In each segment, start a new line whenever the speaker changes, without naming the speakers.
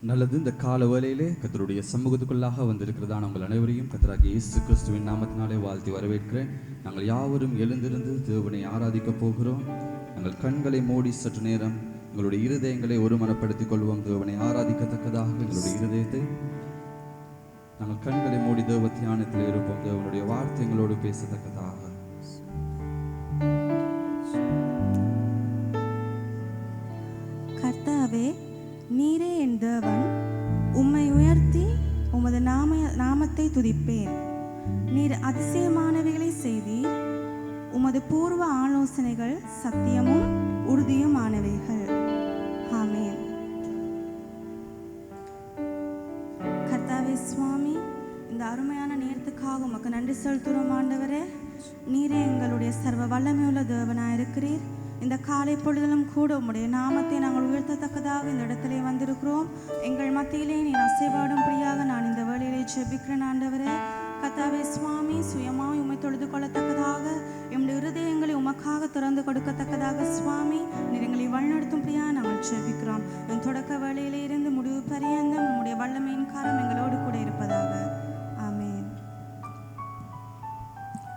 நல்லது. இந்த கால வேளையிலே கர்த்தருடைய சமூகத்துக்குள்ளாக வந்திருக்கிறதான உங்கள் அனைவரையும் கர்த்தராகிய இயேசு கிறிஸ்துவின் நாமத்தினாலே வாழ்த்தி வரவேற்கிறேன். நாங்கள் யாவரும் எழுந்திருந்து தேவனை ஆராதிக்க போகிறோம். நாங்கள் கண்களை மூடி சற்று நேரம் எங்களுடைய இருதயங்களை ஒருமனப்படுத்திக் கொள்வோம். தேவனை ஆராதிக்கத்தக்கதாக எங்களுடைய இருதயத்தை நாங்கள் கண்களை மூடி தேவ தியானத்தில் இருப்போம். தேவனுடைய வார்த்தை எங்களோடு பேசத்தக்கதாக.
கர்த்தாவே, நீரே என் தேவன், உம்மை உயர்த்தி உமது நாமத்தை துதிப்பேன். நீர் அதிசயமானவைகளை செய்தீர். உமது பூர்வ ஆலோசனைகள் சத்தியமும் உறுதியுமானவைகள். ஆமென். கர்த்தாவே சுவாமி, இந்த அருமையான நேரத்துக்காக உமக்கு நன்றி செலுத்துகிறோம் ஆண்டவரே. நீரே எங்களுடைய சர்வ வல்லமையுள்ள தேவனாக இருக்கிறீர். இந்த காலை பொழுதிலும் கூட உம்முடைய நாமத்தை நாங்கள் உயர்த்தத்தக்கதாக இந்த இடத்திலே வந்திருக்கிறோம். எங்கள் மத்தியிலே நீர் அசைவாடும்படியாக நான் இந்த வேளையிலே ஜெபிக்கிறேன் ஆண்டவரே. கர்த்தாவே சுவாமி, சுயமாய் உம்மை தொழுது கொள்ளத்தக்கதாக எம்முடைய இருதயங்களை உமக்காக திறந்து கொடுக்கத்தக்கதாக சுவாமி நீர் எங்களை வழிநடத்தும்படியாக நாங்கள் ஜெபிக்கிறோம். என் தொடக்க வேளையிலே இருந்து முடிவு பரியந்தம் உம்முடைய வல்லமையின் காரம் எங்களோடு கூட இருப்பதாக. ஆமென்.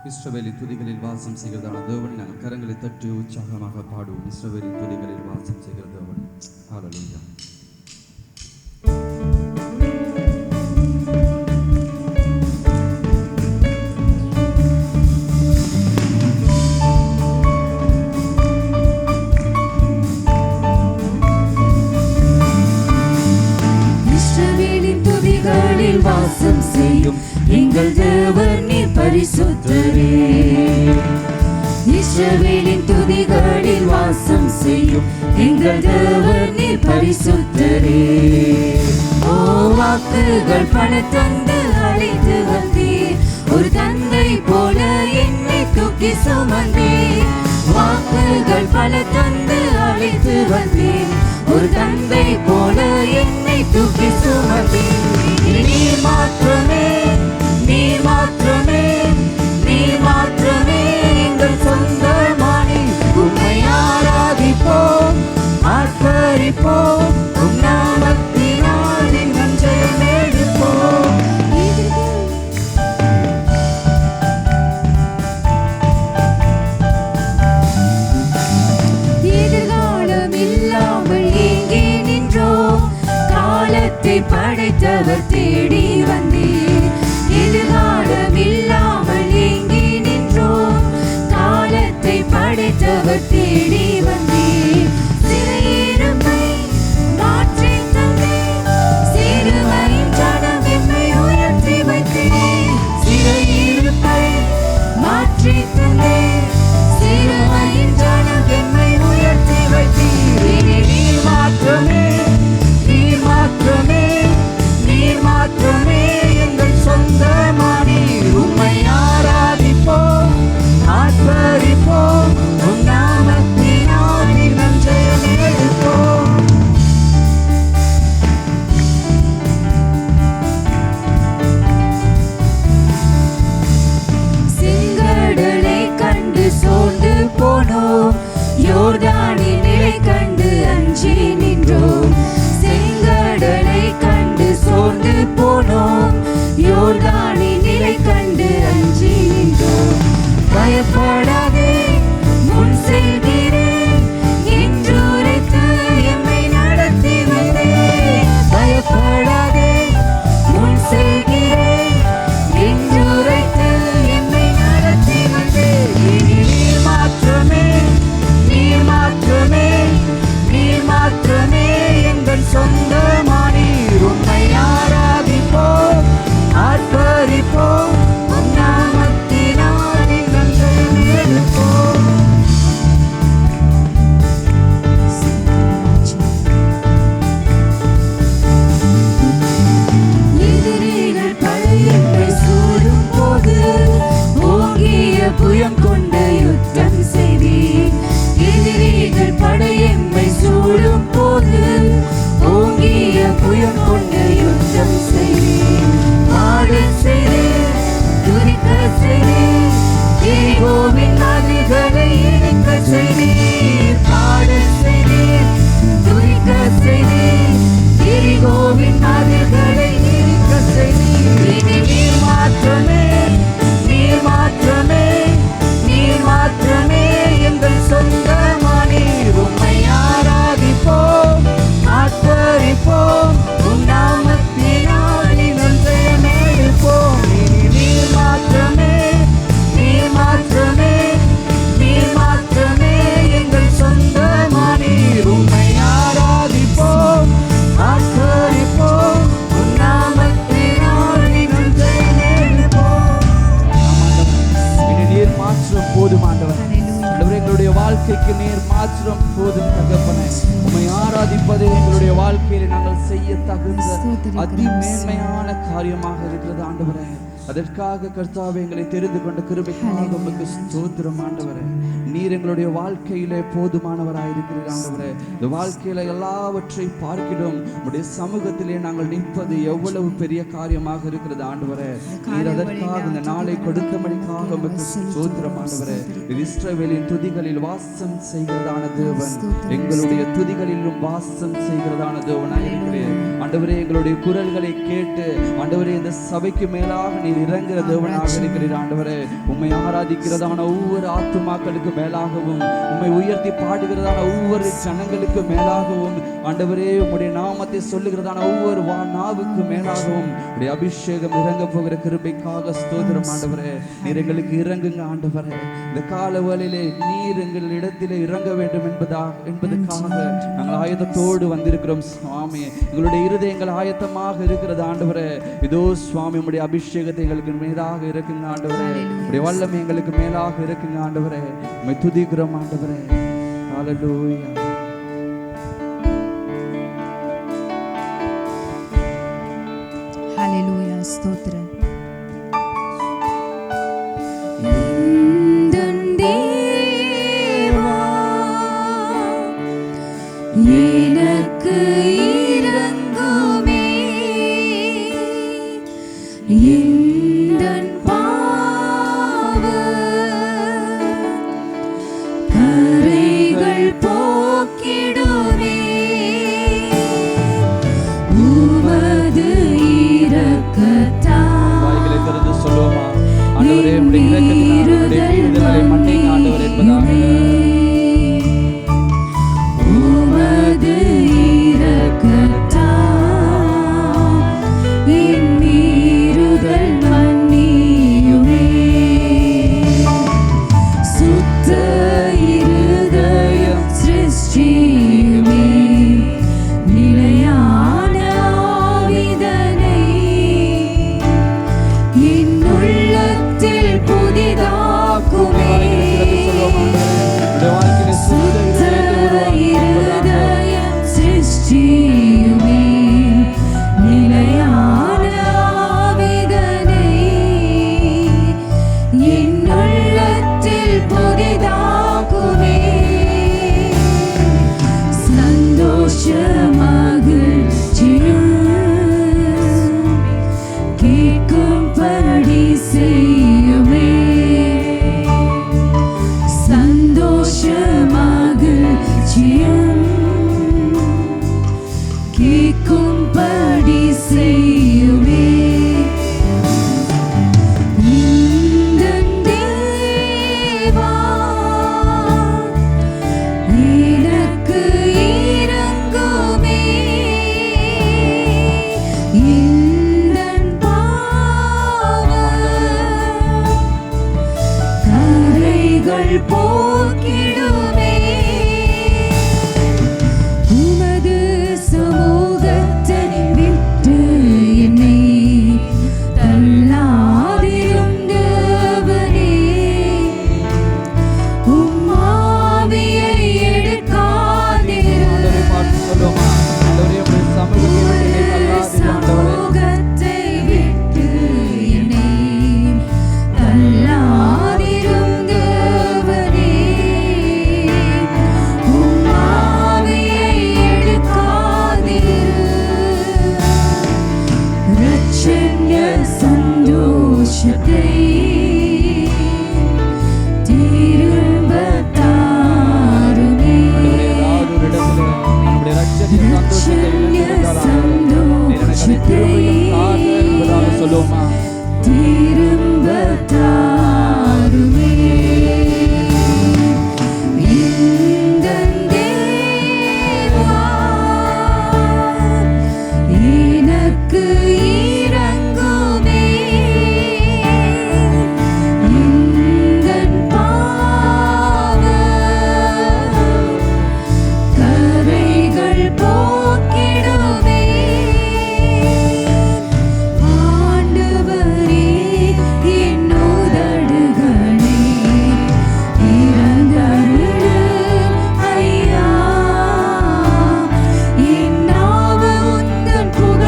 இஸ்ரவேலின் துதிகளில் வாசம் செய்கிறதான தேவனை நாங்கள் கரங்களை தட்டி உற்சாகமாக பாடுவோம். இஸ்ரவேலின் துதிகளில் வாசம் செய்கிற தேவன். ஹல்லேலூயா.
இஸ்ரவேலின் துதிகளில் வாசம் செய்யும் எங்கள் தேவன் நீர் பரிசுத்தரே. இஸ்ரவேலின் துதிகளில் வாசம் செய்யும் எங்கள் தேவன் நீர் பரிசுத்தரே. ஓ, வாக்குகள் பல தந்து அழைத்து வந்தீர். ஒரு தந்தை போல என்னை தூக்கி சுமந்தீர். வாக்குகள் பல தந்து அழைத்து வந்தீர். ஒரு தந்தை போல என்னை தூக்கி சுமந்தீர். நீர் மாத்திரமே, நீர் மாத்திரமே, நீர் மாத்திரமே எங்கள் சொந்தமானே. உம்மை ஆராதிப்போம், ஆர்ப்பரிப்போம். உம் நாமத்தினால் எங்கள் ஜெயம் எடுப்போம். எதிர்காலம் இல்லாமல் ஏங்கி நின்றோம். காலத்தை படைத்தவர் தேடி வந்தீர். எதிர்காலம் இல்லாமல் ஏங்கி நின்றோம். காலத்தை படைத்தவர் தேடி வந்தீர். சிறையிருப்பை மாற்றி தந்தீர். சிறுமையின் ஜனம் எம்மை உயர்த்தி வைத்தீர். சிறையிருப்பை மாற்றி தந்தீர். சிறுமையின் ஜனம் எம்மை உயர்த்தி வைத்தீர். நீர் மாத்திரமே, நீர் மாத்திரமே, நீர் மாத்திரமே எங்கள்
மிகுந்த அதிமேன்மையான காரியமாக இருக்கிறது ஆண்டவரே. அதற்காக கர்த்தாவே எங்களை தெரிந்து கொண்ட கிருபைக்காக உமக்கு ஸ்தோத்திரம் ஆண்டவரே. நீர் எங்களுடைய வாழ்க்கையிலே போதுமானவராயிருக்கிறீர் ஆண்டவரே. இந்த வாழ்க்கையில எல்லாவற்றை பார்க்கிடும் உடைய சமூகத்திலே நாங்கள் நிற்பது எவ்வளவு பெரிய காரியமாக இருக்கிறது ஆண்டவரே. நீர் அதற்காக இந்த நாளை கொடுத்தபடிக்காக உமக்கு ஸ்தோத்திரம் ஆண்டவரே. இஸ்ரவேலின் துதிகளில் வாசம் செய்கிறதான தேவன், எங்களுடைய துதிகளிலும் வாசம் செய்கிறதான தேவனாயிருக்கிறீர் ஆண்டவரே. எங்களுடைய குரல்களை கேட்டு ஆண்டவரே இந்த சபைக்கு மேலாக நீர் இறங்குற தேவனாக இருக்கிறீர் ஆண்டவரே. உம்மை ஆராதிக்கிறதான ஒவ்வொரு ஆத்துமாக்களுக்கு மேலாகவும், உம்மை உயர்த்தி பாடுகிறதான ஒவ்வொரு ஜனங்களுக்கு மேலாகவும் ஆண்டவரே, உம்முடைய நாமத்தை சொல்லுகிறதான ஒவ்வொரு நாவுக்கு மேலாகவும் உடைய அபிஷேகம் இறங்க போகிற கிருபைக்காக ஸ்தோத்திரம் ஆண்டவரே. நீர் எங்களுக்கு இறங்குங்க ஆண்டவரே. இந்த கால வேளையிலே நீர் எங்கள் இடத்திலே இறங்க வேண்டும் என்பதற்காக நாங்கள் ஆயத்தத்தோடு வந்திருக்கிறோம் சுவாமி. எங்களுடைய இருதயங்கள் ஆயத்தமாக இருக்கிறது ஆண்டவரே. இதோ சுவாமி உம்முடைய அபிஷேகத்தை எங்களுக்கு மேலாக இருக்குங்க ஆண்டவரே. உடைய வல்லமை எங்களுக்கு மேலாக இருக்குங்க ஆண்டவரே. உம்மை துதிக்கிறோம் ஆண்டவரே. ஹல்லேலூயா.
ஹல்லேலூயா. ஸ்தோத்திரம். எனக்கு இரங்குமே எந்தன் பாவ கரைகள் போக்கிடுமே உமது இரக்கத்தால்.
வாய்களை திறந்து சொல்லுவோமா ஆண்டவரே, உம்முடைய இரக்கத்தினால் உம்முடைய மீறுதல்களை மன்னிங்க ஆண்டவரே என்பதாக.
புகழ்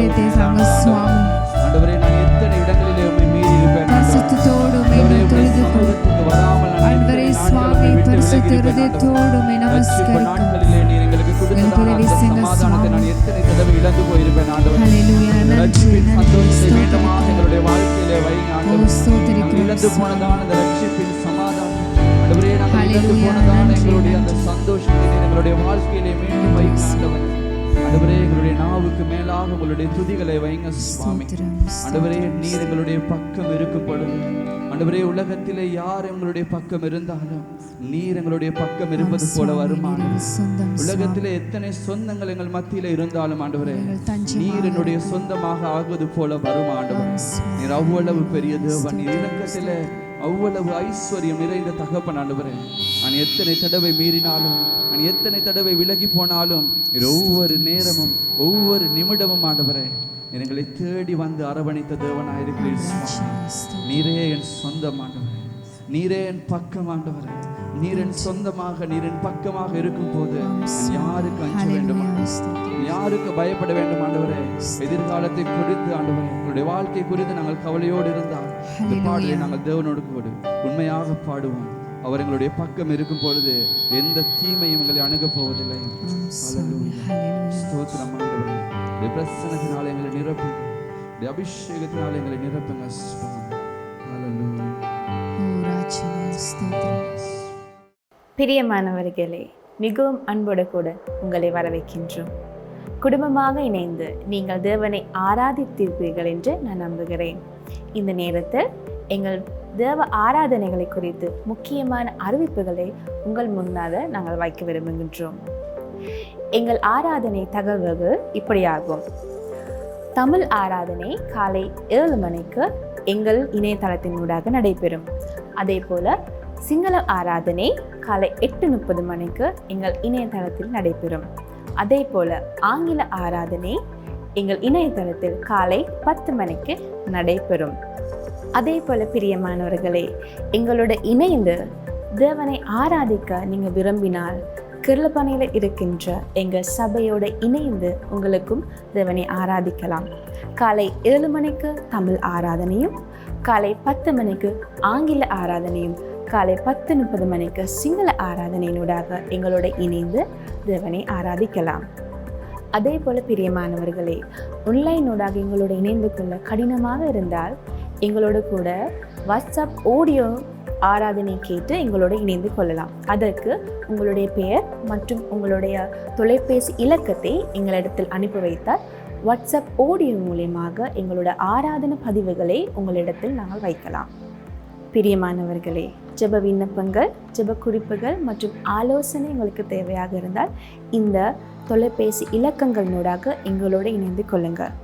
இருதயத்தை தாங்க சுவாமி.
ஆண்டவரே, நான் எத்தனை இடங்களிலே உம்மை மீறி இருப்பேன் ஆண்டவரே.
பரிசுத்தத்தோடு உம்மை
ஆண்டவரே, உம்முடைய
தொழுது கொள்.
சமூகத்துக்கு வராமல் நான்
ஆண்டவரே
எத்தனை
சுவாமி,
நாட்கள் உம்மை விட்டு
பரிசுத்த
விலகி இருப்பேன்
இருதயத்தோடு உம்மை
ஆண்டவரே. ரட்சிப்பு
நமஸ்கரிக்கிறோம்.
நாட்களிலே நீர் எங்களுக்கு கொடுத்ததான
உதவி
அந்த
செய்யுங்க
சமாதானத்தை நான்
சுவாமி.
எத்தனை தடவை இழந்து போயிருப்பேன் ஆண்டவரே.
ஹல்லேலூயா. நன்றி
ரட்சிப்பின்
நன்றி
சந்தோஷத்தை
ஸ்தோத்திரம்.
வேண்டுமாக எங்களுடைய வாழ்க்கையிலே வைங்க
ஓ
ஆண்டவரே. நாங்கள்
ஸ்தோத்திரிக்கிறோம்
இழந்து
சுவாமி.
போனதான அந்த ரட்சிப்பின் சமாதானம் ஆண்டவரே, நாங்கள் இழந்து
ஹல்லேலூயா.
போனதான
நன்றி,
எங்களுடைய அந்த
நன்றி.
சந்தோஷத்தை நீர் எங்களுடைய வாழ்க்கையிலே மீண்டும் வைங்க ஆண்டவரே. ஆண்டவரே, எங்களுடைய நாவுக்கு மேலாக உங்களுடைய துதிகளை வைங்க சுவாமி.
ஸ்தோத்திரம்,
ஆண்டவரே,
ஸ்தோத்திரம்.
நீர் எங்களுடைய பக்கம் இருக்கும் பொழுது ஆண்டவரே, உலகத்திலே யார் எங்களுடைய பக்கம் இருந்தாலும் நீர் எங்களுடைய பக்கம் இருப்பது போல
சுவாமி,
வருமானம்.
நீர் சொந்தம்
உலகத்திலே எத்தனை சொந்தங்கள் எங்கள் மத்தியிலே இருந்தாலும் ஆண்டவரே,
எங்கள் தஞ்சமாக
நீர் என்னுடைய சொந்தமாக ஆகுவது போல வரும் ஆண்டவரே.
சுவாமி.
நீர் அவ்வளவு பெரிய தேவன். நீர் இலக்கத்திலே அவ்வளவு ஐஸ்வர்யம் நிறைந்த தகப்பன் ஆண்டவரே. நான் எத்தனை தடவை மீறினாலும், நான் எத்தனை தடவை விலகி போனாலும் நீர் ஒவ்வொரு நேரமும் ஒவ்வொரு நிமிடமும் ஆண்டவரே நீர் எங்களை தேடி வந்து அரவணைத்த தேவனாயிருக்கிறீர் சுவாமி. நீரே என் சொந்தம் ஆண்டவரே, நீரே என் பக்கம் ஆண்டவரே. நீர் என் சொந்தமாக, நீர் என் பக்கமாக இருக்கும் போது நான் யாருக்கு அஞ்ச வேண்டும், யாருக்கு பயப்பட வேண்டும் ஆண்டவரே. எதிர்காலத்தை குறித்து ஆண்டவரே, எங்களுடைய வாழ்க்கை குறித்து நாங்கள் கவலையோடு இருந்தால் இந்த பாடலை நாங்கள் தேவனோடு கூட உண்மையாக பாடுவோம். அவர் எங்களுடைய பக்கம் இருக்கும் பொழுது எந்த தீமையும் எங்களை அணுகப் போவதில்லை. ஸ்தோத்திரம் ஆண்டவரே. உடைய பிரசன்னத்தினால எங்களை நிரப்புங்க, உடைய அபிஷேகத்தினால எங்களை நிரப்புங்க சுவாமி. ஹல்லேலூயா.
பிரியமானவர்களே, மிகவும் அன்போடு கூட உங்களை வரவேற்கின்றோம். குடும்பமாக இணைந்து நீங்கள் தேவனை ஆராதித்திருப்பீர்கள் என்று நான் நம்புகிறேன். இந்த நேரத்தில் எங்கள் தேவ ஆராதனைகளை குறித்து முக்கியமான அறிவிப்புகளை உங்கள் முன்னாக நாங்கள் வைக்க விரும்புகின்றோம். எங்கள் ஆராதனை தகவல்கள் இப்படியாகும். தமிழ் ஆராதனை காலை 7 மணிக்கு எங்கள் இணையதளத்தினூடாக நடைபெறும். அதே போல சிங்கள ஆராதனை காலை 8:30 மணிக்கு எங்கள் இணையதளத்தில் நடைபெறும். அதே போல ஆங்கில ஆராதனை எங்கள் இணையதளத்தில் காலை 10 மணிக்கு நடைபெறும். அதே போல பிரியமானவர்களே, எங்களோட இணைந்து தேவனை ஆராதிக்க நீங்கள் விரும்பினால் கிருளப்பனையில் இருக்கின்ற எங்கள் சபையோட இணைந்து உங்களுக்கும் தேவனை ஆராதிக்கலாம். காலை 7 மணிக்கு தமிழ் ஆராதனையும், காலை 10 மணிக்கு ஆங்கில ஆராதனையும், காலை 10:30 மணிக்கு சிங்கள ஆராதனையினூடாக எங்களோட இணைந்து தேவனை ஆராதிக்கலாம். அதே போல பிரியமானவர்களே, ஆன்லைனூடாக எங்களோட இணைந்து கொள்ள கடினமாக இருந்தால் எங்களோட கூட வாட்ஸ்அப் ஆடியோ ஆராதனை கேட்டு எங்களோட இணைந்து கொள்ளலாம். அதற்கு உங்களுடைய பெயர் மற்றும் உங்களுடைய தொலைபேசி இலக்கத்தை எங்களிடத்தில் அனுப்பி வைத்தால் வாட்ஸ்அப் ஆடியோ மூலமாக எங்களோட ஆராதனை பதிவுகளை உங்களிடத்தில் நாங்கள் வைக்கலாம். பிரியமானவர்களே, ஜெப விண்ணப்பங்கள், ஜெப குறிப்புகள் மற்றும் ஆலோசனை உங்களுக்கு தேவையாக இருந்தால் இந்த தொலைபேசி இலக்கங்களினூடாக எங்களோடு இணைந்து கொள்ளுங்கள்.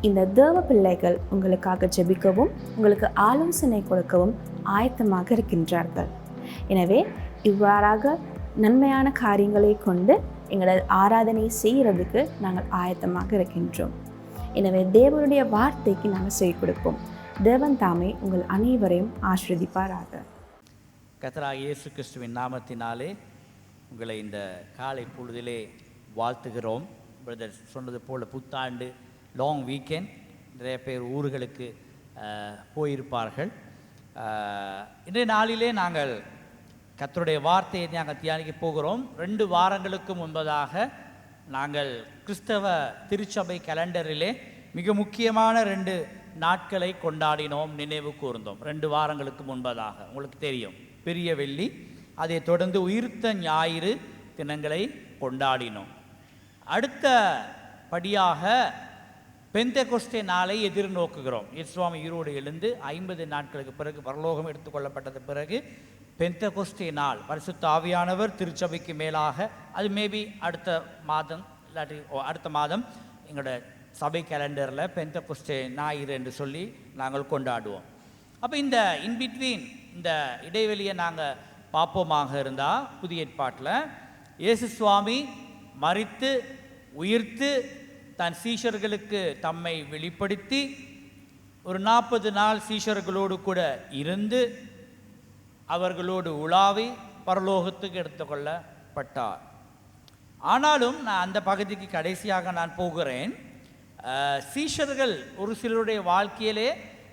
இந்த தேவ பிள்ளைகள் உங்களுக்காக ஜெபிக்கவும் உங்களுக்கு ஆலோசனை கொடுக்கவும் ஆயத்தமாக இருக்கின்றார்கள். எனவே இவ்வாறாக நன்மையான காரியங்களை கொண்டு எங்களோட ஆராதனை செய்கிறதுக்கு நாங்கள் ஆயத்தமாக இருக்கின்றோம். எனவே தேவனுடைய வார்த்தைக்கு நாங்கள் செவி கொடுப்போம். தேவன் தாமே உங்கள் அனைவரையும் ஆசீர்வதிப்பாராக.
கர்த்தராகிய இயேசு கிறிஸ்துவின் நாமத்தினாலே உங்களை இந்த காலை பொழுதிலே வாழ்த்துகிறோம். பிரதர் சொன்னது போல் புத்தாண்டு லாங் வீக்கெண்ட், நிறைய பேர் ஊர்களுக்கு போயிருப்பார்கள். இன்றைய நாளிலே நாங்கள் கர்த்தருடைய வார்த்தையை நாங்கள் தியானிக்க போகிறோம். 2 வாரங்களுக்கு முன்பதாக நாங்கள் கிறிஸ்தவ திருச்சபை கேலண்டரிலே மிக முக்கியமான 2 நாட்களை கொண்டாடினோம், நினைவு கூர்ந்தோம். 2 வாரங்களுக்கு முன்பதாக உங்களுக்கு தெரியும், பெரிய வெள்ளி, அதை தொடர்ந்து உயிர்த்த ஞாயிறு தினங்களை கொண்டாடினோம். அடுத்த படியாக பெந்தெகொஸ்தே நாளை எதிர்நோக்குகிறோம். இயேசுவாமி ஈரோடு எழுந்து 50 நாட்களுக்கு பிறகு பரலோகம் எடுத்துக்கொள்ளப்பட்டது பிறகு பெந்தெகொஸ்தே நாள், பரிசுத்த ஆவியானவர் திருச்சபைக்கு மேலாக, அது மேபி அடுத்த மாதம் இல்லாட்டி அடுத்த மாதம் எங்களோட சபை கேலண்டரில் பெந்தெகொஸ்தே ஞாயிறு என்று சொல்லி நாங்கள் கொண்டாடுவோம். அப்போ இந்த இன்பிட்வீன் இந்த இடைவெளியை நாங்கள் பார்ப்போமாக இருந்தால், புதிய ஏற்பாட்டில் இயேசு சுவாமி மரித்து உயிர்த்து தன் சீஷர்களுக்கு தம்மை வெளிப்படுத்தி ஒரு 40 நாள் சீஷர்களோடு கூட இருந்து அவர்களோடு உலாவி பரலோகத்துக்கு எடுத்துக்கொள்ளப்பட்டார். ஆனாலும் நான் அந்த பகுதிக்கு கடைசியாக நான் போகிறேன். சீஷர்கள் ஒரு சிலருடைய வாழ்க்கையிலே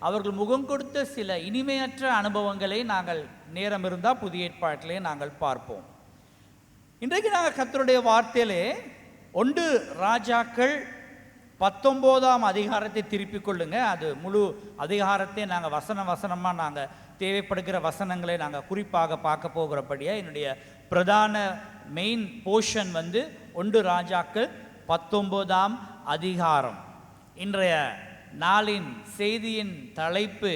அவர்கள் முகம் கொடுத்த சில இனிமையற்ற அனுபவங்களை நாங்கள் நேரம் இருந்தால் புதிய ஏற்பாட்டிலே நாங்கள் பார்ப்போம். இன்றைக்கு நாங்கள் கர்த்தருடைய வார்த்தையிலே 1 ராஜாக்கள் 19ஆம் அதிகாரத்தை திருப்பிக் கொள்ளுங்க. அது முழு அதிகாரத்தை நாங்கள் வசனமாக நாங்கள் தேவைப்படுகிற வசனங்களை நாங்கள் குறிப்பாக பார்க்க போகிறபடியா என்னுடைய பிரதான மெயின் போர்ஷன் 1 ராஜாக்கள் 19ஆம் அதிகாரம். இன்றைய நாளின் செய்தியின் தலைப்பு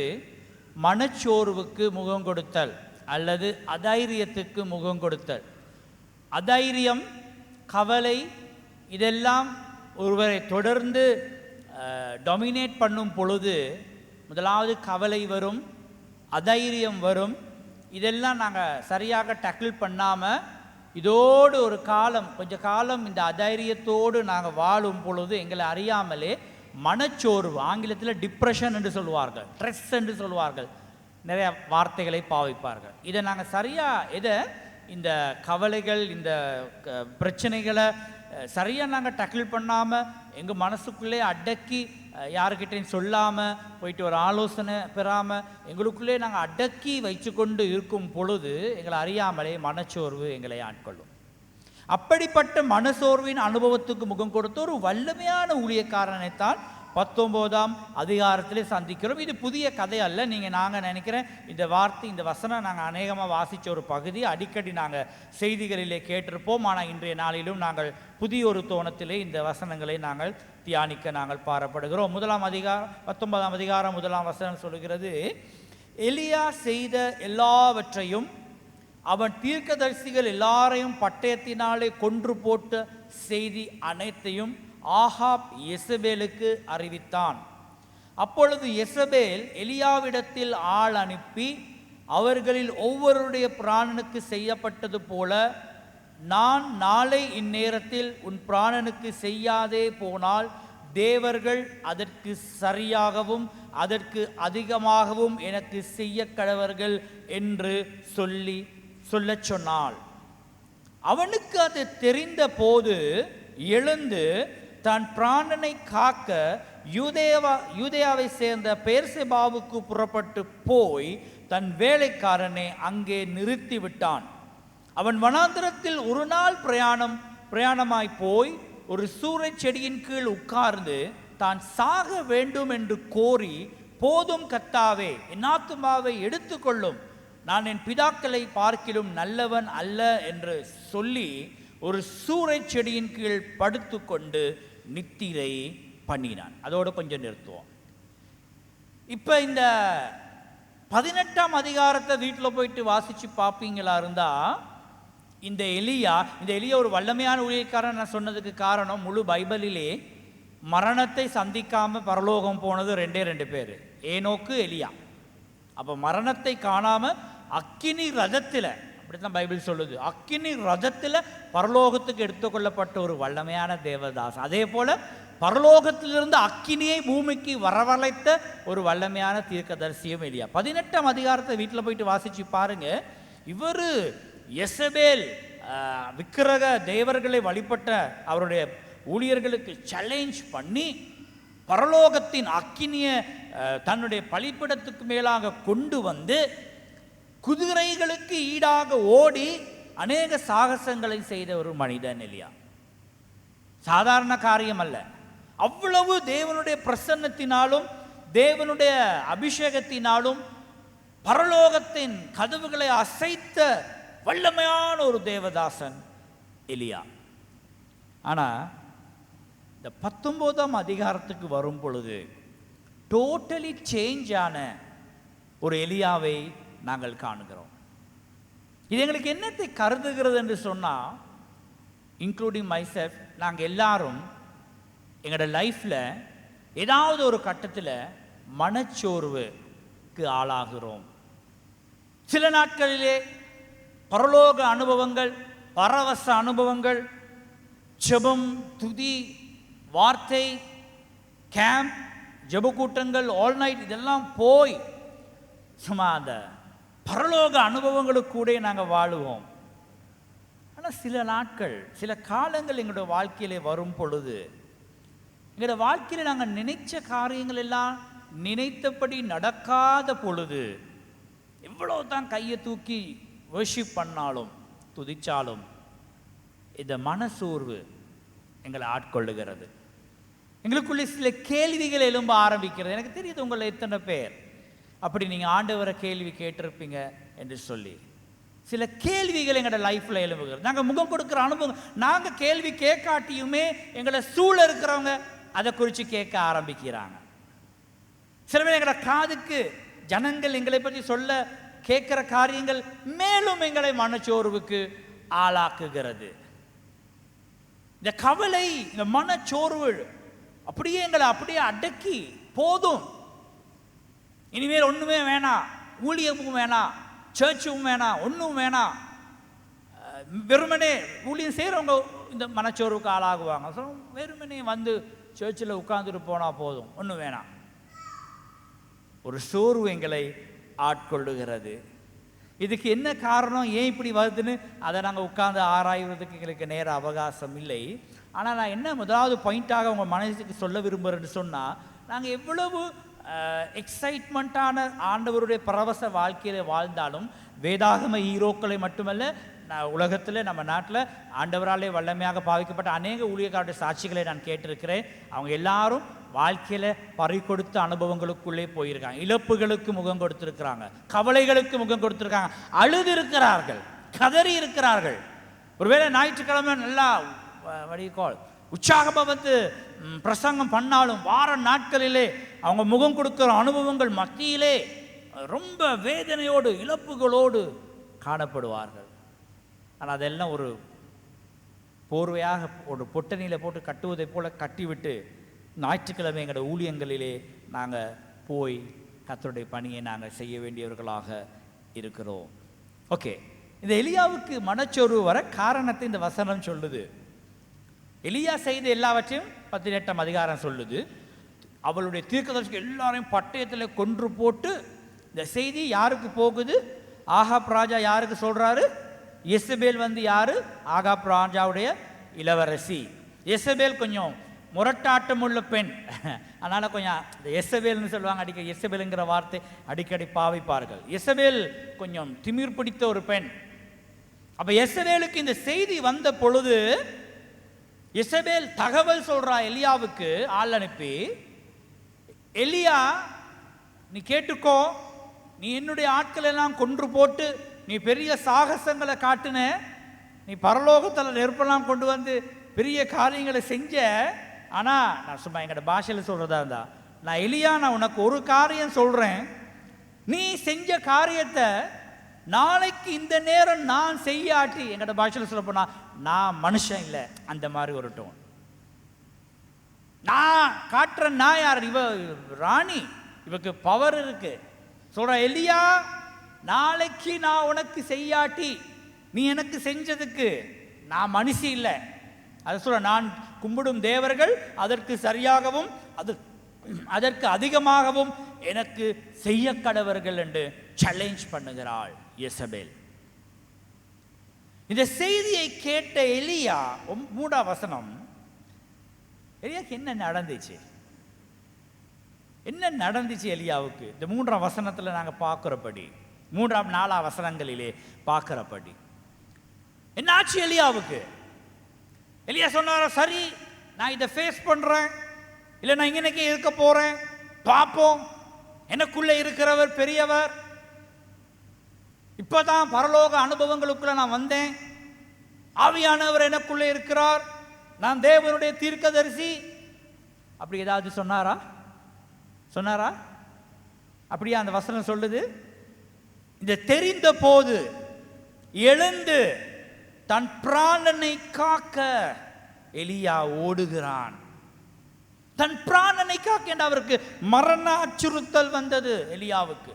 மனச்சோர்வுக்கு முகம் கொடுத்தல் அல்லது அதைரியத்துக்கு முகம் கொடுத்தல். அதைரியம், கவலை, இதெல்லாம் ஒருவரை தொடர்ந்து டாமினேட் பண்ணும் பொழுது முதலாவது கவலை வரும், அதைரியம் வரும். இதெல்லாம் நாங்கள் சரியாக டேக்கிள் பண்ணாமல் இதோடு ஒரு காலம் கொஞ்ச காலம் இந்த அதைரியத்தோடு நாங்கள் வாழும் பொழுது எங்களை அறியாமலே மனச்சோர்வு, ஆங்கிலத்தில் டிப்ரெஷன் என்று சொல்வார்கள், ஸ்ட்ரெஸ் என்று சொல்வார்கள், நிறைய வார்த்தைகளை பாவிப்பார்கள். இதை நாங்கள் சரியாக இந்த கவலைகள், இந்த பிரச்சனைகளை சரியாக நாங்கள் டேக்கிள் பண்ணாமல் எங்கள் மனசுக்குள்ளே அடக்கி யாருக்கிட்டையும் சொல்லாமல் போயிட்டு ஒரு ஆலோசனை பெறாமல் எங்களுக்குள்ளே நாங்கள் அடக்கி வச்சு கொண்டு இருக்கும் பொழுது எங்களை அறியாமலே மனச்சோர்வு எங்களை ஆட்கொள்ளும். அப்படிப்பட்ட மனசோர்வின் அனுபவத்துக்கு முகம் கொடுத்த ஒரு வல்லமையான ஊழியக்காரனைத்தான் 19ஆம் அதிகாரத்திலே சந்திக்கிறோம். இது புதிய கதை அல்ல. நாங்கள் நினைக்கிறேன் இந்த வார்த்தை, இந்த வசனம் நாங்கள் அநேகமாக வாசித்த ஒரு பகுதி, அடிக்கடி நாங்கள் செய்திகளிலே கேட்டிருப்போம். ஆனால் இன்றைய நாளிலும் நாங்கள் புதிய ஒரு தோணத்திலே இந்த வசனங்களை நாங்கள் தியானிக்க நாங்கள் பாரப்படுகிறோம். 19ஆம் அதிகாரம் 1ஆம் வசனம் சொல்கிறது, எலியா செய்த எல்லாவற்றையும் அவன் தீர்க்கதரிசிகள் எல்லாரையும் பட்டயத்தினாலே கொன்று போட்ட செய்தி அனைத்தையும் ஆகாப் யெசபேலுக்கு அறிவித்தான். அப்பொழுது யெசபேல் எலியாவிடத்தில் ஆள் அனுப்பி அவர்களில் ஒவ்வொருடைய பிராணனுக்கு செய்யப்பட்டது போல நான் நாளை இந்நேரத்தில் உன் பிராணனுக்கு செய்யாதே போனால் தேவர்கள் அதற்கு சரியாகவும் அதற்கு அதிகமாகவும் எனக்கு செய்ய கடவர்கள் என்று சொல்லச் சொன்னாள். அவனுக்கு அது தெரிந்த போது எழுந்து தன் பிராணனை காக்க யூதேயாவை சேர்ந்த பெர்செபாவுக்கு புறப்பட்டு போய் தன் வேலைக்காரனை அங்கே நிறுத்தி விட்டான். அவன் வனாந்திரத்தில் ஒரு நாள் பிரயாணமாய் போய் ஒரு சூறைச் செடியின் கீழ் உட்கார்ந்து தான் சாக வேண்டும் என்று கோரி, போதும் கர்த்தாவே, என் ஆத்துமாவை எடுத்துக்கொள்ளும், நான் என் பிதாக்களை பார்க்கிலும் நல்லவன் அல்ல என்று சொல்லி ஒரு சூறைச் செடியின் கீழ் படுத்து கொண்டு நித்திரை பண்ணினான். அதோடு கொஞ்சம் நிறுத்துவோம். இப்போ இந்த 18ஆம் அதிகாரத்தை வீட்டில் போயிட்டு வாசித்து பார்ப்பீங்களா இருந்தால் இந்த எலியா ஒரு வல்லமையான ஊழியக்காரன் நான் சொன்னதுக்கு காரணம், முழு பைபிளிலே மரணத்தை சந்திக்காமல் பரலோகம் போனது 2 பேர், ஏனோக்கு, எலியா. அப்போ மரணத்தை காணாமல் அக்கினி ரதத்தில், அப்படித்தான் பைபிள் சொல்லுது, அக்கினி ரதத்தில் பரலோகத்துக்கு எடுத்துக்கொள்ளப்பட்ட ஒரு வல்லமையான தேவதாசன். அதே போல பரலோகத்திலிருந்து அக்கினியை பூமிக்கு வரவழைத்த ஒரு வல்லமையான தீர்க்கதரிசியும் எலியா. 18ஆம் அதிகாரத்தை வீட்டில் போயிட்டு வாசிச்சு பாருங்க. இவர் யெசபேல் விக்கிரக தேவர்களை வழிபட்ட அவருடைய ஊழியர்களுக்கு சேலஞ்ச் பண்ணி பரலோகத்தின் அக்கினியை தன்னுடைய பலிப்பிடத்துக்கு மேலாக கொண்டு வந்து குதிரைகளுக்கு ஈடாக ஓடி அநேக சாகசங்களை செய்த ஒரு மனிதன் எலியா. சாதாரண காரியம் அல்ல. அவ்வளவு தேவனுடைய பிரசன்னத்தினாலும் தேவனுடைய அபிஷேகத்தினாலும் பரலோகத்தின் கதவுகளை அசைத்த வல்லமையான ஒரு தேவதாசன் எலியா. ஆனால் இந்த 19ஆம் அதிகாரத்துக்கு வரும் பொழுது டோட்டலி சேஞ்ச் ஆன ஒரு எலியாவை நாங்கள் காணுகிறோம். இது எங்களுக்கு என்னத்தை கருதுகிறது என்று சொன்னால், இன்க்ளூடிங் மைசெல்ஃப், நாங்கள் எல்லாரும் எங்களோட லைஃப்பில் ஏதாவது ஒரு கட்டத்தில் மனச்சோர்வுக்கு ஆளாகிறோம். சில நாட்களிலே பரலோக அனுபவங்கள், பரவச அனுபவங்கள், ஜெபம், துதி, வார்த்தை, கேம்ப், ஜெப கூட்டங்கள், ஆல் நைட், இதெல்லாம் போய் சும்மா அந்த பரலோக அனுபவங்களுக்கு கூட நாங்கள் வாழுவோம். ஆனால் சில நாட்கள், சில காலங்கள் எங்களுடைய வாழ்க்கையிலே வரும் பொழுது எங்களோட வாழ்க்கையில் நாங்கள் நினைச்ச காரியங்கள் எல்லாம் நினைத்தபடி நடக்காத பொழுது எவ்வளோ தான் கையை தூக்கி வர்ஷிப் பண்ணாலும் துதிச்சாலும் இந்த மனசோர்வு எங்களை ஆட்கொள்ளுகிறது. எங்களுக்குள்ளே சில கேள்விகள் எழும்ப ஆரம்பிக்கிறது. எனக்கு தெரியுது உங்களை எத்தனை பேர் அப்படி நீங்கள் ஆண்டவரை கேள்வி கேட்டிருப்பீங்க என்று சொல்லி. சில கேள்விகள் எங்களோட லைஃப்பில் எழும்புகிறது. நாங்கள் முகம் கொடுக்குற அனுபவம், நாங்கள் கேள்வி கேட்காட்டியுமே எங்களை சூழ இருக்கிறவங்க அதை குறித்து கேட்க ஆரம்பிக்கிறாங்க. சில பேர் எங்களோட காதுக்கு ஜனங்கள் எங்களை பற்றி சொல்ல கேட்குற காரியங்கள் மேலும் எங்களை மனச்சோர்வுக்கு ஆளாக்குகிறது. இந்த கவலை, இந்த மனச்சோர்வு அப்படியே எங்களை அப்படியே அடக்கி, போதும் இனிமேல் ஒன்றுமே வேணாம், ஊழியமும் வேணாம், சர்ச்சும் வேணாம், ஒன்றும் வேணாம், வெறுமனே ஊழியம் செய்கிறவங்க இந்த மனச்சோர்வுக்கு ஆளாகுவாங்க. ஸோ வெறுமனே வந்து சர்ச்சில் உட்காந்துட்டு போனால் போதும், ஒன்றும் வேணாம். ஒரு சோர்வு எங்களை ஆட்கொள்ளுகிறது. இதுக்கு என்ன காரணம், ஏன் இப்படி வருதுன்னு அதை நாங்கள் உட்கார்ந்து ஆராய்வதற்கு எங்களுக்கு நேர அவகாசம் இல்லை. ஆனால் நான் என்ன முதலாவது பாயிண்ட்டாக உங்கள் மனசுக்கு சொல்ல விரும்புகிறேன்னு சொன்னால், நாங்கள் எவ்வளவு எக்ஸைட்மெண்ட்டான ஆண்டவருடைய பரவச வாழ்க்கையில் வாழ்ந்தாலும் வேதாகம ஹீரோக்களை மட்டுமல்ல, உலகத்தில் நம்ம நாட்டில் ஆண்டவராலே வல்லமையாக பாவிக்கப்பட்ட அநேக ஊழியக்காரருடைய சாட்சிகளை நான் கேட்டிருக்கிறேன். அவங்க எல்லாரும் வாழ்க்கையில் பறி கொடுத்த அனுபவங்களுக்குள்ளே போயிருக்காங்க. இழப்புகளுக்கு முகம் கொடுத்துருக்கிறாங்க, கவலைகளுக்கு முகம் கொடுத்துருக்காங்க, அழுது இருக்கிறார்கள், கதறி இருக்கிறார்கள். ஒருவேளை ஞாயிற்றுக்கிழமை நல்லா வடிகால் உற்சாகமாக வந்து பிரசங்கம் பண்ணாலும் வார நாட்களிலே அவங்க முகம் கொடுக்கிற அனுபவங்கள் மத்தியிலே ரொம்ப வேதனையோடு இழப்புகளோடு காணப்படுவார்கள். ஆனால் அதெல்லாம் ஒரு போர்வையாக ஒரு பொட்டணியில் போட்டு கட்டுவதை போல கட்டிவிட்டு ஞாயிற்றுக்கிழமை எங்களோட ஊழியங்களிலே நாங்கள் போய் கர்த்தருடைய பணியை நாங்கள் செய்ய வேண்டியவர்களாக இருக்கிறோம். ஓகே, இந்த எலியாவுக்கு மனச்சோர்வு வர காரணத்தை இந்த வசனம் சொல்லுது. எலியா செய்த எல்லாவற்றையும் 18ஆம் அதிகாரம் சொல்லுது. அவளுடைய தீர்க்கதரிசி எல்லாரையும் பட்டயத்தில் கொன்று போட்டு, இந்த செய்தி யாருக்கு போகுது? ஆகாப் ராஜா யாருக்கு சொல்கிறாரு? எசபேல் வந்து யாரு? ஆகாப் ராஜாவுடைய இளவரசி. எசபேல் கொஞ்சம் முரட்டாட்டம் உள்ள பெண், அதனால் கொஞ்சம் இந்த எசபேல்னு சொல்லுவாங்க, அடிக்கடி எசபேலுங்கிற வார்த்தை அடிக்கடி பாவிப்பார்கள். எசபேல் கொஞ்சம் திமிர் பிடித்த ஒரு பெண். அப்போ எசபேலுக்கு இந்த செய்தி வந்த பொழுது எசபேல் தகவல் சொல்றா எலியாவுக்கு ஆள் அனுப்பி, எலியா நீ கேட்டுக்கோ, நீ என்னுடைய ஆட்கள் எல்லாம் கொன்று போட்டு நீ பெரிய சாகசங்களை காட்டுன, நீ பரலோகத்தில் நெருப்பெல்லாம் கொண்டு வந்து பெரிய காரியங்களை செஞ்ச. ஆனால் நான் சும்மா எங்களோட பாஷையில் சொல்கிறதா இருந்தா, நான் எலியா நான் உனக்கு ஒரு காரியம் சொல்கிறேன், நீ செஞ்ச காரியத்தை நாளைக்கு இந்த நேரம் நான் செய்யாட்டி, எங்களோட பாஷையில் சொல்ல போனா நான் மனுஷன் இல்லை, அந்த மாதிரி ஒரு டோன். நான் காட்டுற நான் யார்? இவ ராணி, இவக்கு பவர் இருக்கு. சொல்ற எலியா, நாளைக்கு நான் உனக்கு செய்யாட்டி நீ எனக்கு செஞ்சதுக்கு நான் மனுஷி இல்லை. அதை சொல்ற, நான் கும்பிடும் தேவர்கள் அதற்கு சரியாகவும் அதற்கு அதிகமாகவும் எனக்கு செய்ய கடவர்கள் என்று சேலஞ்ச் பண்ணுகிறாள் எசபேல். இந்த செய்தியை கேட்ட எலியா, 3ஆம் வசனம், எலியாவுக்கு என்ன நடந்துச்சு? என்ன நடந்துச்சு எலியாவுக்கு? இந்த 3ஆம் வசனத்தில் நாங்கள் பார்க்குறபடி, 3ஆம் 4ஆம் வசனங்களிலே பார்க்குறபடி என்னாச்சு எலியாவுக்கு? எலியா சொன்னார, சரி நான் இதை ஃபேஸ் பண்ணுறேன், இல்லை நான் இங்கனைக்கே இருக்க போகிறேன், பார்ப்போம், எனக்குள்ளே இருக்கிறவர் பெரியவர், இப்போதான் பரலோக அனுபவங்களுக்குள்ள நான் வந்தேன், ஆவியானவர் எனக்குள்ளே இருக்கிறார், நான் தேவனுடைய தீர்க்கதரிசி. அப்படி ஏதாவது சொன்னாரா? அப்படியே அந்த வசனம் சொல்லுது, இந்த தெரிந்த போது எழுந்து தன் பிராணனை காக்க எலியா ஓடுகிறான். தன் பிராணனை காக்க என்று அவருக்கு மரண அச்சுறுத்தல் வந்தது எலியாவுக்கு.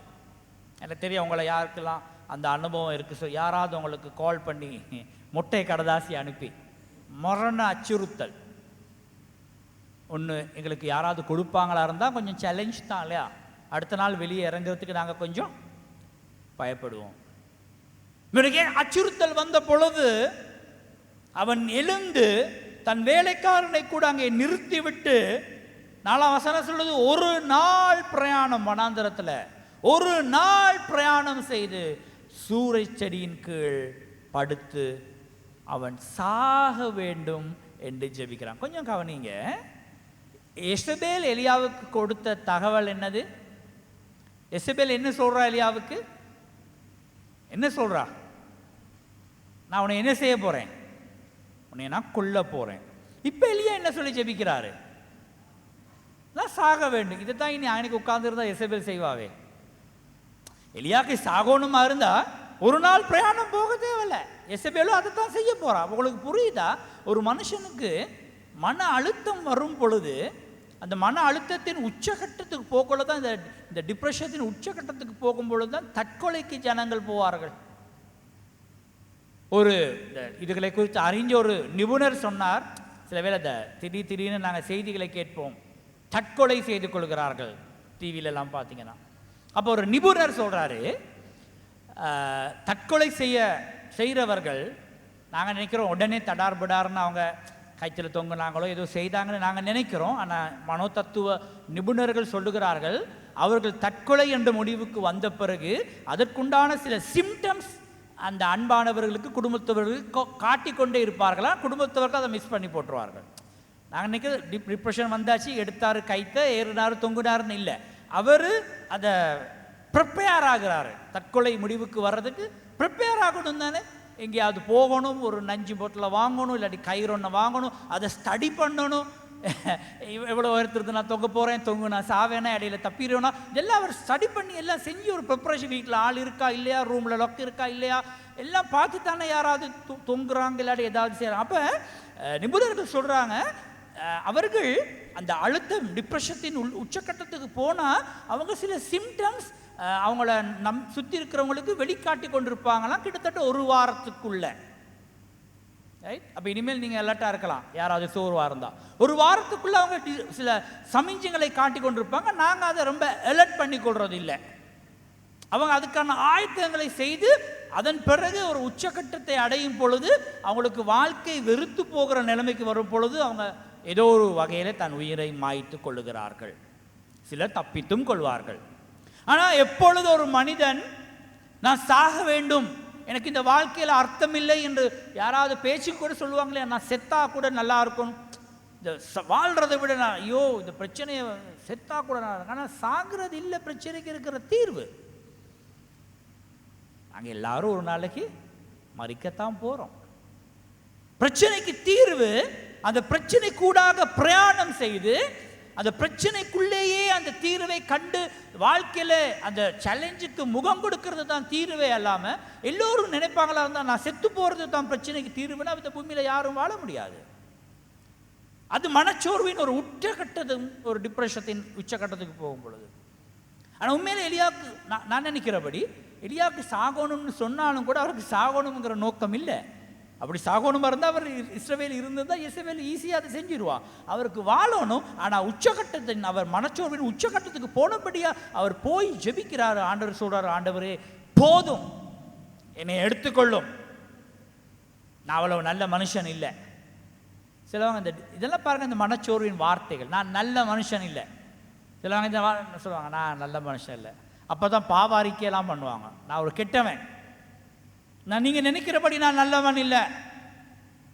எனக்கு தெரியும் உங்களை யாருக்கெல்லாம் அந்த அனுபவம் இருக்கு, யாராவது உங்களுக்கு கால் பண்ணி முட்டை கடதாசி அனுப்பி மரண அச்சுறுத்தல் ஒன்று எங்களுக்கு யாராவது கொடுப்பாங்களா இருந்தால் கொஞ்சம் சேலஞ்ச் தான் இல்லையா? அடுத்த நாள் வெளியே இறங்குறதுக்கு நாங்கள் கொஞ்சம் பயப்படுவோம். இவனுக்கு அச்சுறுத்தல் வந்த பொழுது அவன் எழுந்து தன் வேலைக்காரனை கூட அங்கே நிறுத்திவிட்டு 4ஆம் வசனம் சொல்லுது, ஒரு நாள் பிரயாணம் வனாந்தரத்தில், ஒரு நாள் பிரயாணம் செய்து சூறை செடியின் கீழ் படுத்து அவன் சாக வேண்டும் என்று ஜெபிக்கிறான். கொஞ்சம் கவனிங்க, எசபேல் எலியாவுக்கு கொடுத்த தகவல் என்னது? எசபேல் என்ன சொல்றா எலியாவுக்கு? என்ன சொல்றா? நான் உன்னை என்ன செய்ய போறேன்? உன்னை நான் கொல்ல போறேன். இப்ப எலியா என்ன சொல்லி ஜெபிக்கிறாரு? நான் சாக வேண்டும். இதைத்தான் இனி அன்னைக்கு உட்கார்ந்துருந்தா எசபேல் செய்வாவே. எலியாக்கு சாகணுமா இருந்தா ஒரு நாள் பிரயாணம் போக தேவையில்ல. எசபேலும் அதை தான் செய்ய போறா. உங்களுக்கு புரியுதா? ஒரு மனுஷனுக்கு மன அழுத்தம் வரும் பொழுது அந்த மன அழுத்தத்தின் உச்சகட்டத்துக்கு போக்குள்ள தான் இந்த டிப்ரெஷத்தின் உச்சகட்டத்துக்கு போகும்பொழுது தான் தற்கொலைக்கு ஜனங்கள் போவார்கள். ஒரு இதுகளை குறித்து அறிஞ்ச ஒரு நிபுணர் சொன்னார், சில வேளை திடீர்னு நாங்கள் செய்திகளை கேட்போம், தற்கொலை செய்து கொள்கிறார்கள் டிவிலெல்லாம் பார்த்தீங்கன்னா. அப்போ ஒரு நிபுணர் சொல்கிறாரு, தற்கொலை செய்கிறவர்கள் நாங்கள் நினைக்கிறோம் உடனே தடார்படார்னு அவங்க கைத்தில் தொங்குனாங்களோ ஏதோ செய்தாங்கன்னு நாங்கள் நினைக்கிறோம். ஆனால் மனோதத்துவ நிபுணர்கள் சொல்லுகிறார்கள், அவர்கள் தற்கொலை என்ற முடிவுக்கு வந்த பிறகு அதற்குண்டான சில சிம்டம்ஸ் அந்த அன்பானவர்களுக்கு குடும்பத்தவர்களுக்கு காட்டிக்கொண்டே இருப்பார்களா, குடும்பத்தவர்கள் அதை மிஸ் பண்ணி போட்டுருவார்கள். நாங்கள் நினைக்கிற டிப்ரெஷன் வந்தாச்சு, எடுத்தார் கைத்தை, ஏறினார், தொங்குனார்னு இல்லை, அவர் அதை ப்ரிப்பேர் ஆகிறாரு. தற்கொலை முடிவுக்கு வர்றதுக்கு ப்ரிப்பேர் ஆகணும் தானே. எங்கேயாவது போகணும், ஒரு நஞ்சு போட்டில் வாங்கணும், இல்லாட்டி கயிறு ஒன்று வாங்கணும், அதை ஸ்டடி பண்ணணும். எவ்வளோ உயரத்துக்கு நான் தொங்க போகிறேன், தொங்குனா சாவேனா, இடையில தப்பிடுவேனா, இதெல்லாம் அவர் ஸ்டடி பண்ணி எல்லாம் செஞ்சு ஒரு ப்ரிப்பரேஷன். வீட்டில் ஆள் இருக்கா இல்லையா, ரூமில் லொக் இருக்கா இல்லையா, எல்லாம் பார்த்து தானே யாராவது தொங்குறாங்க இல்லாட்டி ஏதாவது செய்கிறாங்க. அப்போ நிபுணர்கள் சொல்கிறாங்க, அவர்கள் அந்த அழுத்தம் டிப்ரெஷத்தின் உச்சக்கட்டத்துக்கு போனால் அவங்க சில சிம்டம்ஸ் அவங்கள சுற்றி இருக்கிறவங்களுக்கு வெளிக்காட்டி கொண்டிருப்பாங்களாம் கிட்டத்தட்ட ஒரு வாரத்துக்குள்ள. ரைட்? அப்போ இனிமேல் நீங்கள் அலர்ட்டாக இருக்கலாம். யாராவது சோர்வாக இருந்தால் ஒரு வாரத்துக்குள்ளே அவங்க சில சமிஞ்சங்களை காட்டி கொண்டிருப்பாங்க. நாங்கள் அதை ரொம்ப அலர்ட் பண்ணி கொள்வது இல்லை. அவங்க அதுக்கான ஆயத்தங்களை செய்து அதன் பிறகு ஒரு உச்சக்கட்டத்தை அடையும் பொழுது, அவங்களுக்கு வாழ்க்கை வெறுத்து போகிற நிலைமைக்கு வரும் பொழுது அவங்க ஏதோ ஒரு வகையில் தன் உயிரை மாய்த்து கொள்ளுகிறார்கள். சிலர் தப்பித்தும் கொள்வார்கள். ஆனால் எப்பொழுது ஒரு மனிதன் நான் சாக வேண்டும், எனக்கு இந்த வாழ்க்கையில் அர்த்தம் இல்லை என்று யாராவது பேச்சு கூட சொல்லுவாங்களே, நான் செத்தா கூட நல்லா இருக்கும், இந்த வாழ்கிறதை விட நான் ஐயோ இந்த பிரச்சனையை செத்தா கூட நான், ஆனால் சாகிறது இல்லை பிரச்சனைக்கு இருக்கிற தீர்வு. நாங்கள் எல்லாரும் ஒரு நாளைக்கு மறிக்கத்தான் போகிறோம். பிரச்சனைக்கு தீர்வு அந்த பிரச்சனை கூடாக பிரயாணம் செய்து அந்த பிரச்சனைக்குள்ளேயே அந்த தீர்வை கண்டு வாழ்க்கையில் அந்த சேலஞ்சுக்கு முகம் கொடுக்கறது தான் தீர்வே அல்லாம, எல்லோரும் நினைப்பாங்களா இருந்தால் நான் செத்து போகிறது தான் பிரச்சனைக்கு தீர்வுனா இந்த பூமியில் யாரும் வாழ முடியாது. அது மனச்சோர்வின் ஒரு உச்சகட்டத்தும் ஒரு டிப்ரெஷத்தின் உச்சகட்டத்துக்கு போகும் பொழுது. ஆனால் உண்மையிலே எலியாவுக்கு நான் நினைக்கிறபடி எலியாவுக்கு சாகணும்னு சொன்னாலும் கூட அவருக்கு சாகணுங்கிற நோக்கம் இல்லை. அப்படி சாகணுமா இருந்தால் அவர் இஸ்ரவேல் இருந்திருந்தால் இஸ்ரவேல் ஈஸியாக அதை செஞ்சிருவா. அவருக்கு வாழணும். ஆனால் உச்சகட்டத்தின் அவர் மனச்சோர்வின் உச்சகட்டத்துக்கு போனபடியாக அவர் போய் ஜெபிக்கிறார். ஆண்டவர் சொல்கிறார், ஆண்டவரே போதும், என்னை எடுத்துக்கொள்ளும், நான் அவ்வளவு நல்ல மனுஷன் இல்லை. சிலவங்க இந்த இதெல்லாம் பாருங்கள், இந்த மனச்சோர்வின் வார்த்தைகள், நான் நல்ல மனுஷன் இல்லை. சிலவங்க இந்த சொல்லுவாங்க, நான் நல்ல மனுஷன் இல்லை. அப்போ தான் பாவ அறிக்கையெல்லாம் பண்ணுவாங்க, நான் ஒரு கெட்டவன், நான் நீங்கள் நினைக்கிறபடி நான் நல்லவன் இல்லை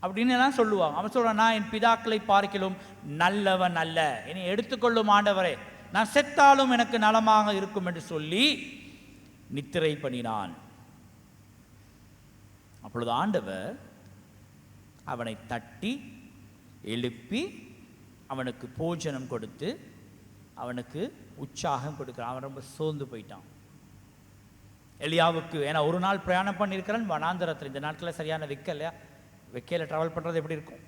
அப்படின்னு எல்லாம் சொல்லுவாங்க. அவன் சொல்கிறான், நான் என் பிதாக்களை பார்க்கிலும் நல்லவன் அல்ல, என்னை எடுத்துக்கொள்ளும் ஆண்டவரே, நான் செத்தாலும் எனக்கு நலமாக இருக்கும் என்று சொல்லி நித்திரை பண்ணினான். அப்பொழுது ஆண்டவர் அவனை தட்டி எழுப்பி அவனுக்கு போஜனம் கொடுத்து அவனுக்கு உற்சாகம் கொடுக்கிறான். அவன் ரொம்ப சோர்ந்து போயிட்டான். எலியாவுக்கு ஏன்னா ஒரு நாள் பிரயாணம் பண்ணியிருக்கிறான் வனாந்தரத்தில். இந்த நாட்களில் சரியான வெக்கையில் ட்ராவல் பண்ணுறது எப்படி இருக்கும்?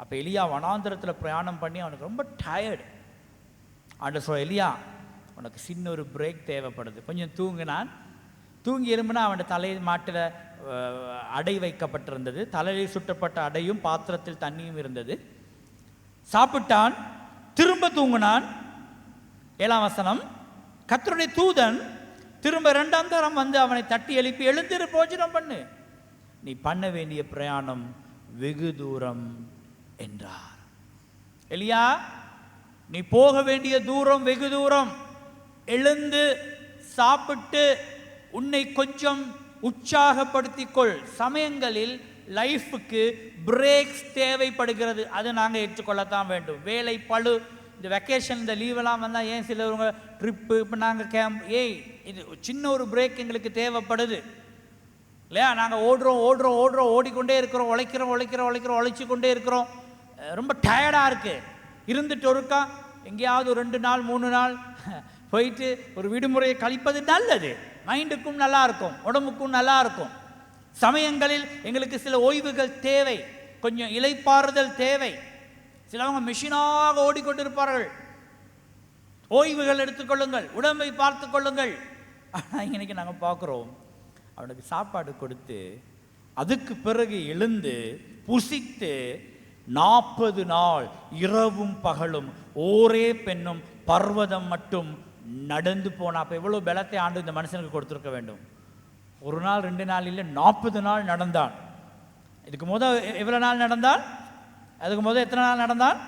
அப்போ எலியா வனாந்தரத்தில் பிரயாணம் பண்ணி அவனுக்கு ரொம்ப டயர்டு. ஆண்டவர் சொல்ல, எலியா உனக்கு சின்ன ஒரு பிரேக் தேவைப்படுது, கொஞ்சம் தூங்கினான். தூங்கி எறும்புனா அவன் தலை மாட்டில் அடை வைக்கப்பட்டிருந்தது, தலையில் சுட்டப்பட்ட அடையும் பாத்திரத்தில் தண்ணியும் இருந்தது. சாப்பிட்டான், திரும்ப தூங்கினான். 7ஆம் வசனம், கர்த்தருடைய தூதன் திரும்ப 2ஆம் தரம் வந்து அவனை தட்டி எழுப்பி, எழுந்திரு, போஜனம் பண்ணு, நீ பண்ண வேண்டிய பிரயாணம் வெகு தூரம் என்றார். எலியா, நீ போக வேண்டிய தூரம் வெகு தூரம், எழுந்து சாப்பிட்டு உன்னை கொஞ்சம் உற்சாகப்படுத்திக்கொள். சமயங்களில் லைஃபுக்கு பிரேக்ஸ் தேவைப்படுகிறது, அது நாங்கள் ஏற்றுக்கொள்ளத்தான் வேண்டும். வேலை பழு, இந்த வெக்கேஷன், இந்த லீவெல்லாம் வந்தால் ஏன் சிலவங்க ட்ரிப்பு, இப்போ நாங்கள் கேம்ப், இது சின்ன ஒரு பிரேக் எங்களுக்கு தேவைப்படுது இல்லையா? நாங்கள் ஓடிக்கொண்டே இருக்கிறோம், உழைச்சி கொண்டே இருக்கிறோம், ரொம்ப டயர்டாக இருக்குது. இருந்துட்டு ஒருக்கா எங்கேயாவது 2 நாள் 3 நாள் போயிட்டு ஒரு விடுமுறையை கழிப்பது நல்லது. மைண்டுக்கும் நல்லா இருக்கும், உடம்புக்கும் நல்லா இருக்கும். சமயங்களில் எங்களுக்கு சில ஓய்வுகள் தேவை, கொஞ்சம் இளைப்பாறுதல் தேவை. சிலவங்க மிஷினாக ஓடிக்கொண்டிருப்பார்கள். ஓய்வுகள் எடுத்துக்கொள்ளுங்கள், உடம்பை பார்த்து கொள்ளுங்கள். ஆனால் இன்னைக்கு நாங்கள் பார்க்குறோம், அவனுக்கு சாப்பாடு கொடுத்து அதுக்கு பிறகு எழுந்து புசித்து 40 நாள் இரவும் பகலும் ஒரே பெண்ணும் பர்வதம் மட்டும் நடந்து போனா. அப்போ எவ்வளோ பலத்தை ஆண்டு இந்த மனுஷனுக்கு கொடுத்துருக்க வேண்டும். 1 நாள் 2 நாள் இல்லை, 40 நாள் நடந்தான். இதுக்கு முதல் எவ்வளோ நாள் நடந்தான்? அதுக்கு முதல் எத்தனை நாள் நடந்தான்?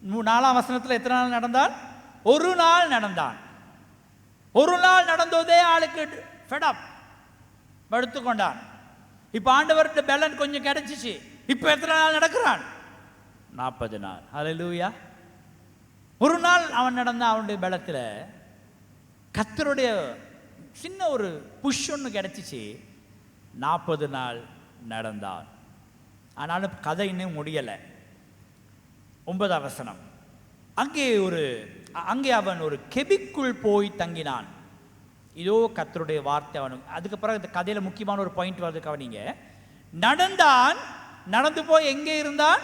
4ஆம் வசனத்தில் எத்தனை நாள் நடந்தான்? 1 நாள் நடந்தான். 1 நாள் நடந்ததே ஆளுக்கு ஃபெடப், படுத்துக்கொண்டான். இப்போ ஆண்டவர்கிட்ட பலன் கொஞ்சம் கிடைச்சிச்சு. இப்போ எத்தனை நாள் நடக்கிறான்? 40 நாள். ஹல்லேலூயா. 1 நாள் அவன் நடந்தான். அவனுடைய பலத்தில் கர்த்தருடைய சின்ன ஒரு புஷ் ஒன்று கிடைச்சிச்சு. 40 நாள் நடந்தான். ஆனாலும் கதை இன்னும் முடியலை. 9ஆம் வசனம், அங்கே அவன் ஒரு கெபிக்குள் போய் தங்கினான். இதோ கர்த்தருடைய வார்த்தை அவனுக்கு. அதுக்கு பிறகு இந்த கதையில் முக்கியமான ஒரு பாயிண்ட் வருது, கவனிங்க. நடந்தான், நடந்து போய் எங்கே இருந்தான்?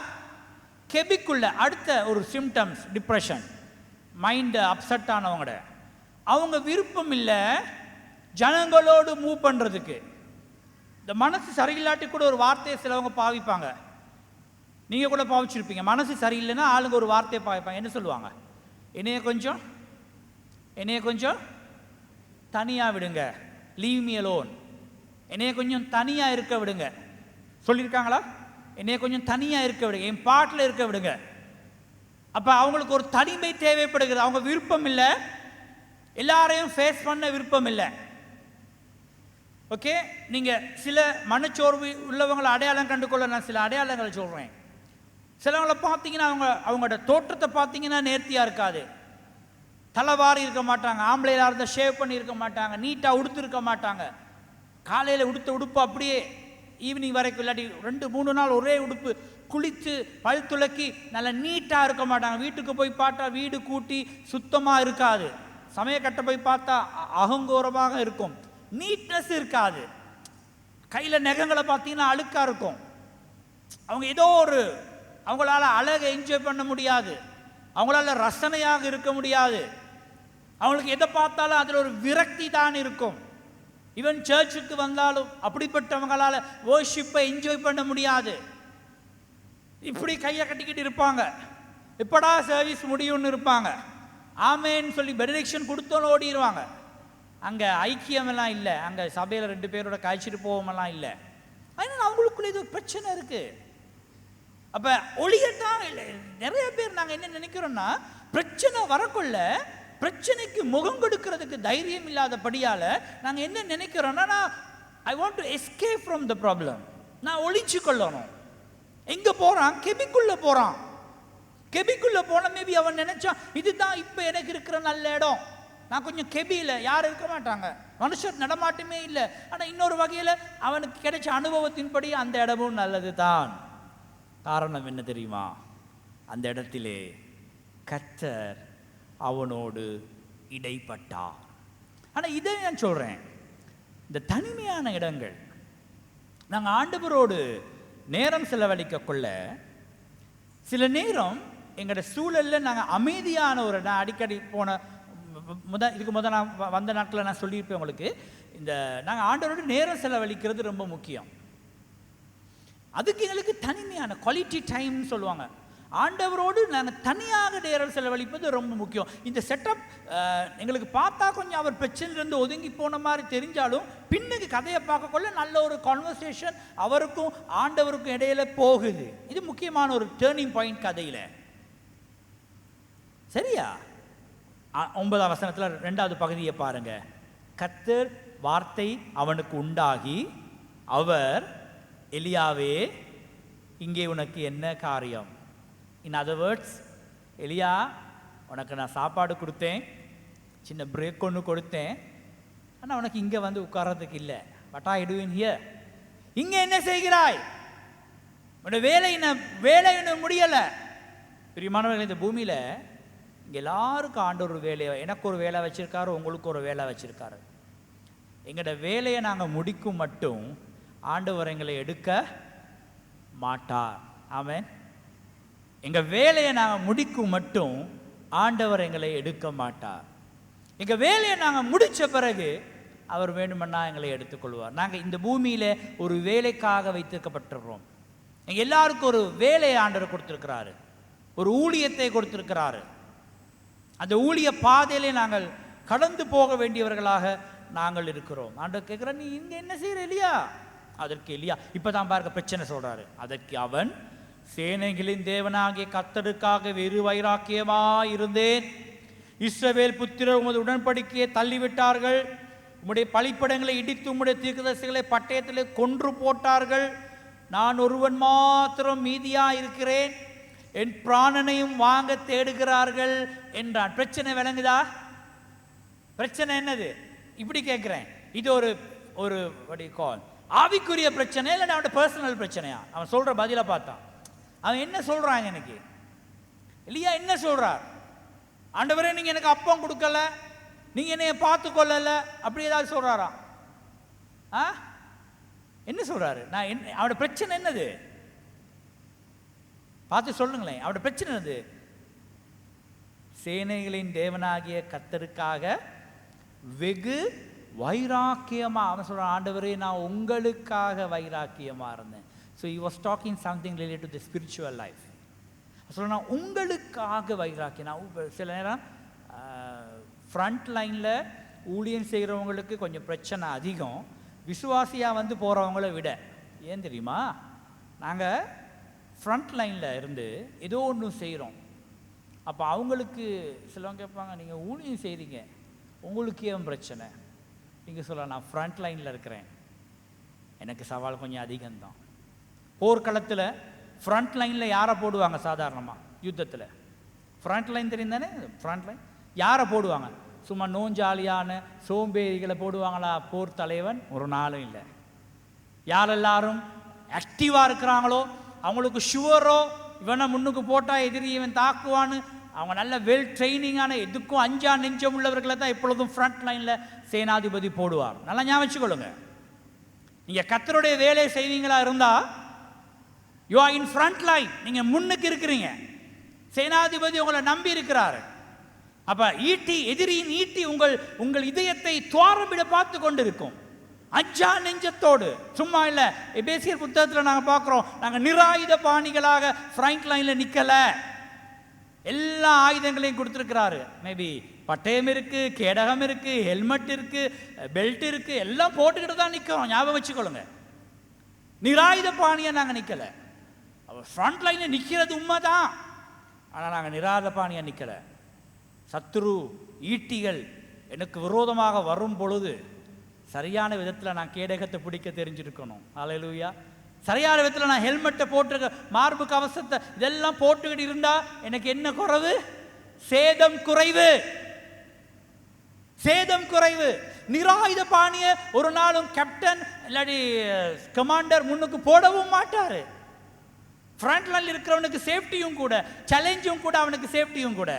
கெபிக்குள்ள. அடுத்த ஒரு சிம்டம்ஸ், டிப்ரெஷன், மைண்டு அப்செட் ஆனவங்க, அவங்க விருப்பம் இல்லை ஜனங்களோடு மூவ் பண்ணுறதுக்கு. இந்த மனசு சரியில்லாட்டி கூட ஒரு வார்த்தையை சிலவங்க பாவிப்பாங்க. நீங்கள் கூட பாவிச்சிருப்பீங்க. மனசு சரியில்லைன்னா ஆளுங்க ஒரு வார்த்தையை பாவிப்பாங்க. என்ன சொல்லுவாங்க? என்னைய கொஞ்சம் தனியாக விடுங்க, லீவ் மீ அலோன், என்னைய கொஞ்சம் தனியாக இருக்க விடுங்க. சொல்லியிருக்காங்களா? என்னைய கொஞ்சம் தனியாக இருக்க விடுங்க, என் பாட்டில் இருக்க விடுங்க. அப்போ அவங்களுக்கு ஒரு தனிமை தேவைப்படுகிறது. அவங்க விருப்பம் இல்லை, எல்லாரையும் ஃபேஸ் பண்ண விருப்பம் இல்லை. ஓகே, நீங்கள் சில மனச்சோர்வு உள்ளவங்களை அடையாளம் கண்டுகொள்ள நான் சில அடையாளங்களை சொல்கிறேன். சிலவங்களை பார்த்தீங்கன்னா அவங்களோட தோற்றத்தை பார்த்தீங்கன்னா நேர்த்தியாக இருக்காது. தலைவாரி இருக்க மாட்டாங்க, ஆம்பளையாக இருந்தால் ஷேவ் பண்ணி இருக்க மாட்டாங்க, நீட்டாக உடுத்திருக்க மாட்டாங்க. காலையில் உடுத்த உடுப்பு அப்படியே ஈவினிங் வரைக்கும், இல்லாட்டி 2-3 நாள் ஒரே உடுப்பு, குளித்து பல் துளக்கி நல்லா நீட்டாக இருக்க மாட்டாங்க. வீட்டுக்கு போய் பார்த்தா வீடு கூட்டி சுத்தமாக இருக்காது. சமயக்கட்டை போய் பார்த்தா அகங்கோரமாக இருக்கும், நீட்னஸ் இருக்காது. கையில் நகங்களை பார்த்தீங்கன்னா அழுக்காக இருக்கும். அவங்க ஏதோ ஒரு, அவங்களால அழகை என்ஜாய் பண்ண முடியாது, அவங்களால ரசனையாக இருக்க முடியாது. அவங்களுக்கு எதை பார்த்தாலும் அதில் ஒரு விரக்தி தான் இருக்கும். ஈவன் சர்ச்சுக்கு வந்தாலும் அப்படிப்பட்டவங்களால வர்ஷிப்பை என்ஜாய் பண்ண முடியாது. இப்படி கையை கட்டிக்கிட்டு இருப்பாங்க, எப்படா சர்வீஸ் முடியும்னு இருப்பாங்க. ஆமேன்னு சொல்லி பெனிடிக்ஷன் கொடுத்தோன்னு ஓடிடுவாங்க. அங்கே ஐக்கியமெல்லாம் இல்லை, அங்கே சபையில் 2 பேரோட காய்ச்சிட்டு போவோமெல்லாம் இல்லை. அதனால் அவங்களுக்குள்ள இது பிரச்சனை இருக்குது. அப்போ ஒளியத்தான் இல்லை. நிறைய பேர் நாங்கள் என்ன நினைக்கிறோன்னா, பிரச்சனை வரக்குள்ள பிரச்சனைக்கு முகம் கொடுக்கறதுக்கு தைரியம் இல்லாதபடியால் நாங்கள் என்ன நினைக்கிறோன்னா, நான் I want to escape from the problem, நான் ஒளிச்சு கொள்ளணும். எங்கே போகிறான்? கெபிக்குள்ளே போகிறான். கெபிக்குள்ளே போன மேபி அவன் நினைச்சான், இதுதான் இப்போ எனக்கு இருக்கிற நல்ல இடம், நான் கொஞ்சம் கெபியில் யாரும் இருக்க மாட்டாங்க, மனுஷர் நடமாட்டமே இல்லை. ஆனால் இன்னொரு வகையில் அவனுக்கு கிடைச்ச அனுபவத்தின்படி அந்த இடமும் நல்லது தான். காரணம் என்ன தெரியுமா? அந்த இடத்திலே கர்த்தர் அவனோடு இடைப்பட்டார். ஆனால் இதை நான் சொல்கிறேன், இந்த தனிமையான இடங்கள், நாங்கள் ஆண்டவரோடு நேரம் செலவழிக்கக்குள்ள சில நேரம் எங்களோட சூழலில் நாங்கள் அமைதியான ஒரு, நான் அடிக்கடி போன இதுக்கு முதல் நான் வந்த நாட்களில் நான் சொல்லியிருப்பேன் உங்களுக்கு, இந்த நாங்கள் ஆண்டவரோடு நேரம் செலவழிக்கிறது ரொம்ப முக்கியம். அதுக்கு எங்களுக்கு தனிமையான குவாலிட்டி டைம்னு சொல்லுவாங்க. ஆண்டவரோடு நாங்கள் தனியாக நேரம் செலவழிப்பது ரொம்ப முக்கியம். இந்த செட்டப் எங்களுக்கு பார்த்தா கொஞ்சம் அவர் பிரச்சனையிலேருந்து ஒதுங்கி போன மாதிரி தெரிஞ்சாலும் பின்னுக்கு கதையை பார்க்கக்குள்ள நல்ல ஒரு கான்வர்சேஷன் அவருக்கும் ஆண்டவருக்கும் இடையில போகுது. இது முக்கியமான ஒரு டேர்னிங் பாயிண்ட் கதையில். சரியா? 9ஆம் வசனத்தில் 2வது பகுதியை பாருங்க. கர்த்தர் வார்த்தை அவனுக்கு உண்டாகி அவர், எலியாவே இங்கே உனக்கு என்ன காரியம்? இன் அதர் வேர்ட்ஸ், எலியா உனக்கு நான் சாப்பாடு கொடுத்தேன், சின்ன பிரேக் ஒன்று கொடுத்தேன், ஆனால் உனக்கு இங்கே வந்து உட்கார்றதுக்கு இல்லை. What are you doing here? இங்கே என்ன செய்கிறாய்? உன்னோட வேலை இன்னும் முடியலை. பிரியமானவர்கள், இந்த பூமியில் இங்கே எல்லாருக்கும் ஆண்டவர் ஒரு வேலையை, எனக்கு ஒரு வேலை வச்சுருக்காரு, உங்களுக்கு ஒரு வேலை வச்சுருக்காரு. எங்களோட வேலையை நாங்கள் முடிக்கும் மட்டும் ஆண்டவர் எங்களை எடுக்க மாட்டார். ஆமென். எங்கள் வேலையை நாங்கள் முடிக்கும் மட்டும் ஆண்டவர் எங்களை எடுக்க மாட்டார். எங்கள் வேலையை நாங்கள் முடித்த பிறகு அவர் வேண்டுமென்னா எங்களை எடுத்துக்கொள்வார். நாங்கள் இந்த பூமியில் ஒரு வேலைக்காக வைத்திருக்கப்பட்டிருக்கிறோம். எங்கள் எல்லாருக்கும் ஒரு வேலையை ஆண்டவர் கொடுத்துருக்கிறாரு, ஒரு ஊழியத்தை கொடுத்துருக்கிறாரு. அந்த ஊழிய பாதையிலே நாங்கள் கடந்து போக வேண்டியவர்களாக நாங்கள் இருக்கிறோம். ஆண்டவர் கேட்குற, நீ இங்கே என்ன செய்கிற எலியா? அதற்கு எலியா இப்போ தான் பாருங்க பிரச்சனை சொல்கிறாரு. அதற்கு அவன், சேனைகளின் தேவனாகிய கர்த்தருக்காக வெறு வைராக்கியமாக இருந்தேன். இஸ்ரவேல் புத்திரர் உமது உடன்படிக்கையை தள்ளிவிட்டார்கள். உம்முடைய பலிப்படங்களை இடித்து உம்முடைய தீர்க்கதரிசிகளை பட்டயத்திலே கொன்று போட்டார்கள். நான் ஒருவன் மாத்திரம் மீதியாக இருக்கிறேன். என் பிராணனையும் வாங்க தேடுகிறார்கள் என்றான். பிரச்சனை விளங்குதா? பிரச்சனை என்னது? இப்படி கேட்குறேன். இது ஒரு ஒரு ஆவிக்குரிய பிரச்சனை இல்லை அவனோட பர்சனல் பிரச்சனையா? அவன் சொல்கிற பதிலை பார்த்தான். அவன் என்ன சொல்கிறாங்க எனக்கு இல்லையா? என்ன சொல்கிறார்? ஆண்டவரே நீங்கள் எனக்கு அப்பம் கொடுக்கல, நீங்கள் என்னைய பார்த்து கொள்ளலை, அப்படி ஏதாவது சொல்கிறாரா? என்ன சொல்கிறாரு? நான் அவனோட பிரச்சனை என்னது? பார்த்து சொல்லுங்களேன். அவனோட பிரச்சனை என்னது? சேனைகளின் தேவனாகிய கர்த்தருக்காக வெகு வைராக்கியமா அவன் சொல்கிறான். ஆண்டவரே நான் உங்களுக்காக வைராக்கியமாக இருந்தேன். So he was talking something related to the spiritual life. சொல்கிறேன் உங்களுக்காக வைராக்கியம். நான் சில நேரம் ஃப்ரண்ட் லைனில் ஊழியம் செய்கிறவங்களுக்கு கொஞ்சம் பிரச்சனை அதிகம், விசுவாசியாக வந்து போகிறவங்கள விட. ஏன் தெரியுமா? நாங்கள் ஃப்ரண்ட் லைனில் இருந்து ஏதோ ஒன்று செய்கிறோம். அப்போ அவங்களுக்கு சிலவங்க கேட்பாங்க, நீங்கள் ஊழியம் செய்கிறீங்க, உங்களுக்கு ஏன் பிரச்சனை? நீங்கள் சொல்லலாம், நான் ஃப்ரண்ட் லைனில் இருக்கிறேன், எனக்கு சவால் கொஞ்சம் அதிகம்தான். போர்க்களத்தில் ஃப்ரண்ட் லைனில் யாரை போடுவாங்க? சாதாரணமாக யுத்தத்தில் ஃப்ரண்ட் லைன் தெரியும் தானே? ஃப்ரண்ட் லைன் யாரை போடுவாங்க? சும்மா நோஞ்சாலியான சோம்பேறிகளை போடுவாங்களா? போர் தலைவன் ஒரு நாளும் இல்லை. யார் எல்லாரும் ஆக்டிவாக இருக்கிறாங்களோ அவங்களுக்கு ஷுவரோ இவனை முன்னுக்கு போட்டால் எதிரி இவன் தாக்குவான்னு அவங்க நல்ல வெல் ட்ரைனிங்கான எதுக்கும் அஞ்சா நெஞ்சம் உள்ளவர்களை தான் எப்பொழுதும் ஃப்ரண்ட் லைனில் சேனாதிபதி போடுவார். நல்லா ஞாபகம் வச்சுக்கொள்ளுங்க. நீங்கள் கர்த்தருடைய வேலையை செய்வீங்களா இருந்தால் you are in front line, நீங்கள் முன்னுக்கு இருக்கிறீங்க. சேனாதிபதி உங்களை நம்பி இருக்கிறாரு. அப்போ எதிரியின் ஈட்டி உங்கள் இதயத்தை துவாரமிட பார்த்து கொண்டு இருக்கும். அஞ்சா நெஞ்சத்தோடு, சும்மா இல்லை. எபேசியர் புத்தகத்தில் நாங்கள் பார்க்குறோம், நாங்கள் நிராயுத பாணிகளாக ஃப்ரண்ட் லைனில் நிற்கலை. எல்லா ஆயுதங்களையும் கொடுத்துருக்கிறாரு. மேபி பட்டயம் இருக்குது, கேடகம் இருக்குது, ஹெல்மெட் இருக்குது, பெல்ட் இருக்குது, எல்லாம் போட்டுக்கிட்டு தான் நிற்கிறோம். ஞாபகம் வச்சுக்கொள்ளுங்க. நிராயுத பாணியை நாங்கள் நிற்கலை. அவர் ஃப்ரண்ட் லைனில் நிற்கிறது உண்மை தான், ஆனால் நாங்கள் நிராயுத பாணியாக நிற்கலை. சத்துரு ஈட்டிகள் எனக்கு விரோதமாக வரும் பொழுது சரியான விதத்தில் நான் கேடகத்தை பிடிக்க தெரிஞ்சிருக்கணும். அல்லேலூயா. சரியான விதத்தில் நான் ஹெல்மெட்டை போட்டு, மார்பு கவசத்தை இதெல்லாம் போட்டுக்கிட்டு இருந்தால் எனக்கு என்ன குறைவு? சேதம் குறைவு. சேதம் குறைவு. நிராயுத பாணியை ஒரு நாளும் கேப்டன் இல்லாட்டி கமாண்டர் முன்னுக்கு போடவும் மாட்டார். ஃப்ரண்ட் லைனில் இருக்கிறவனுக்கு சேஃப்டியும் கூட, சேலஞ்சும் கூட, அவனுக்கு சேஃப்டியும் கூட.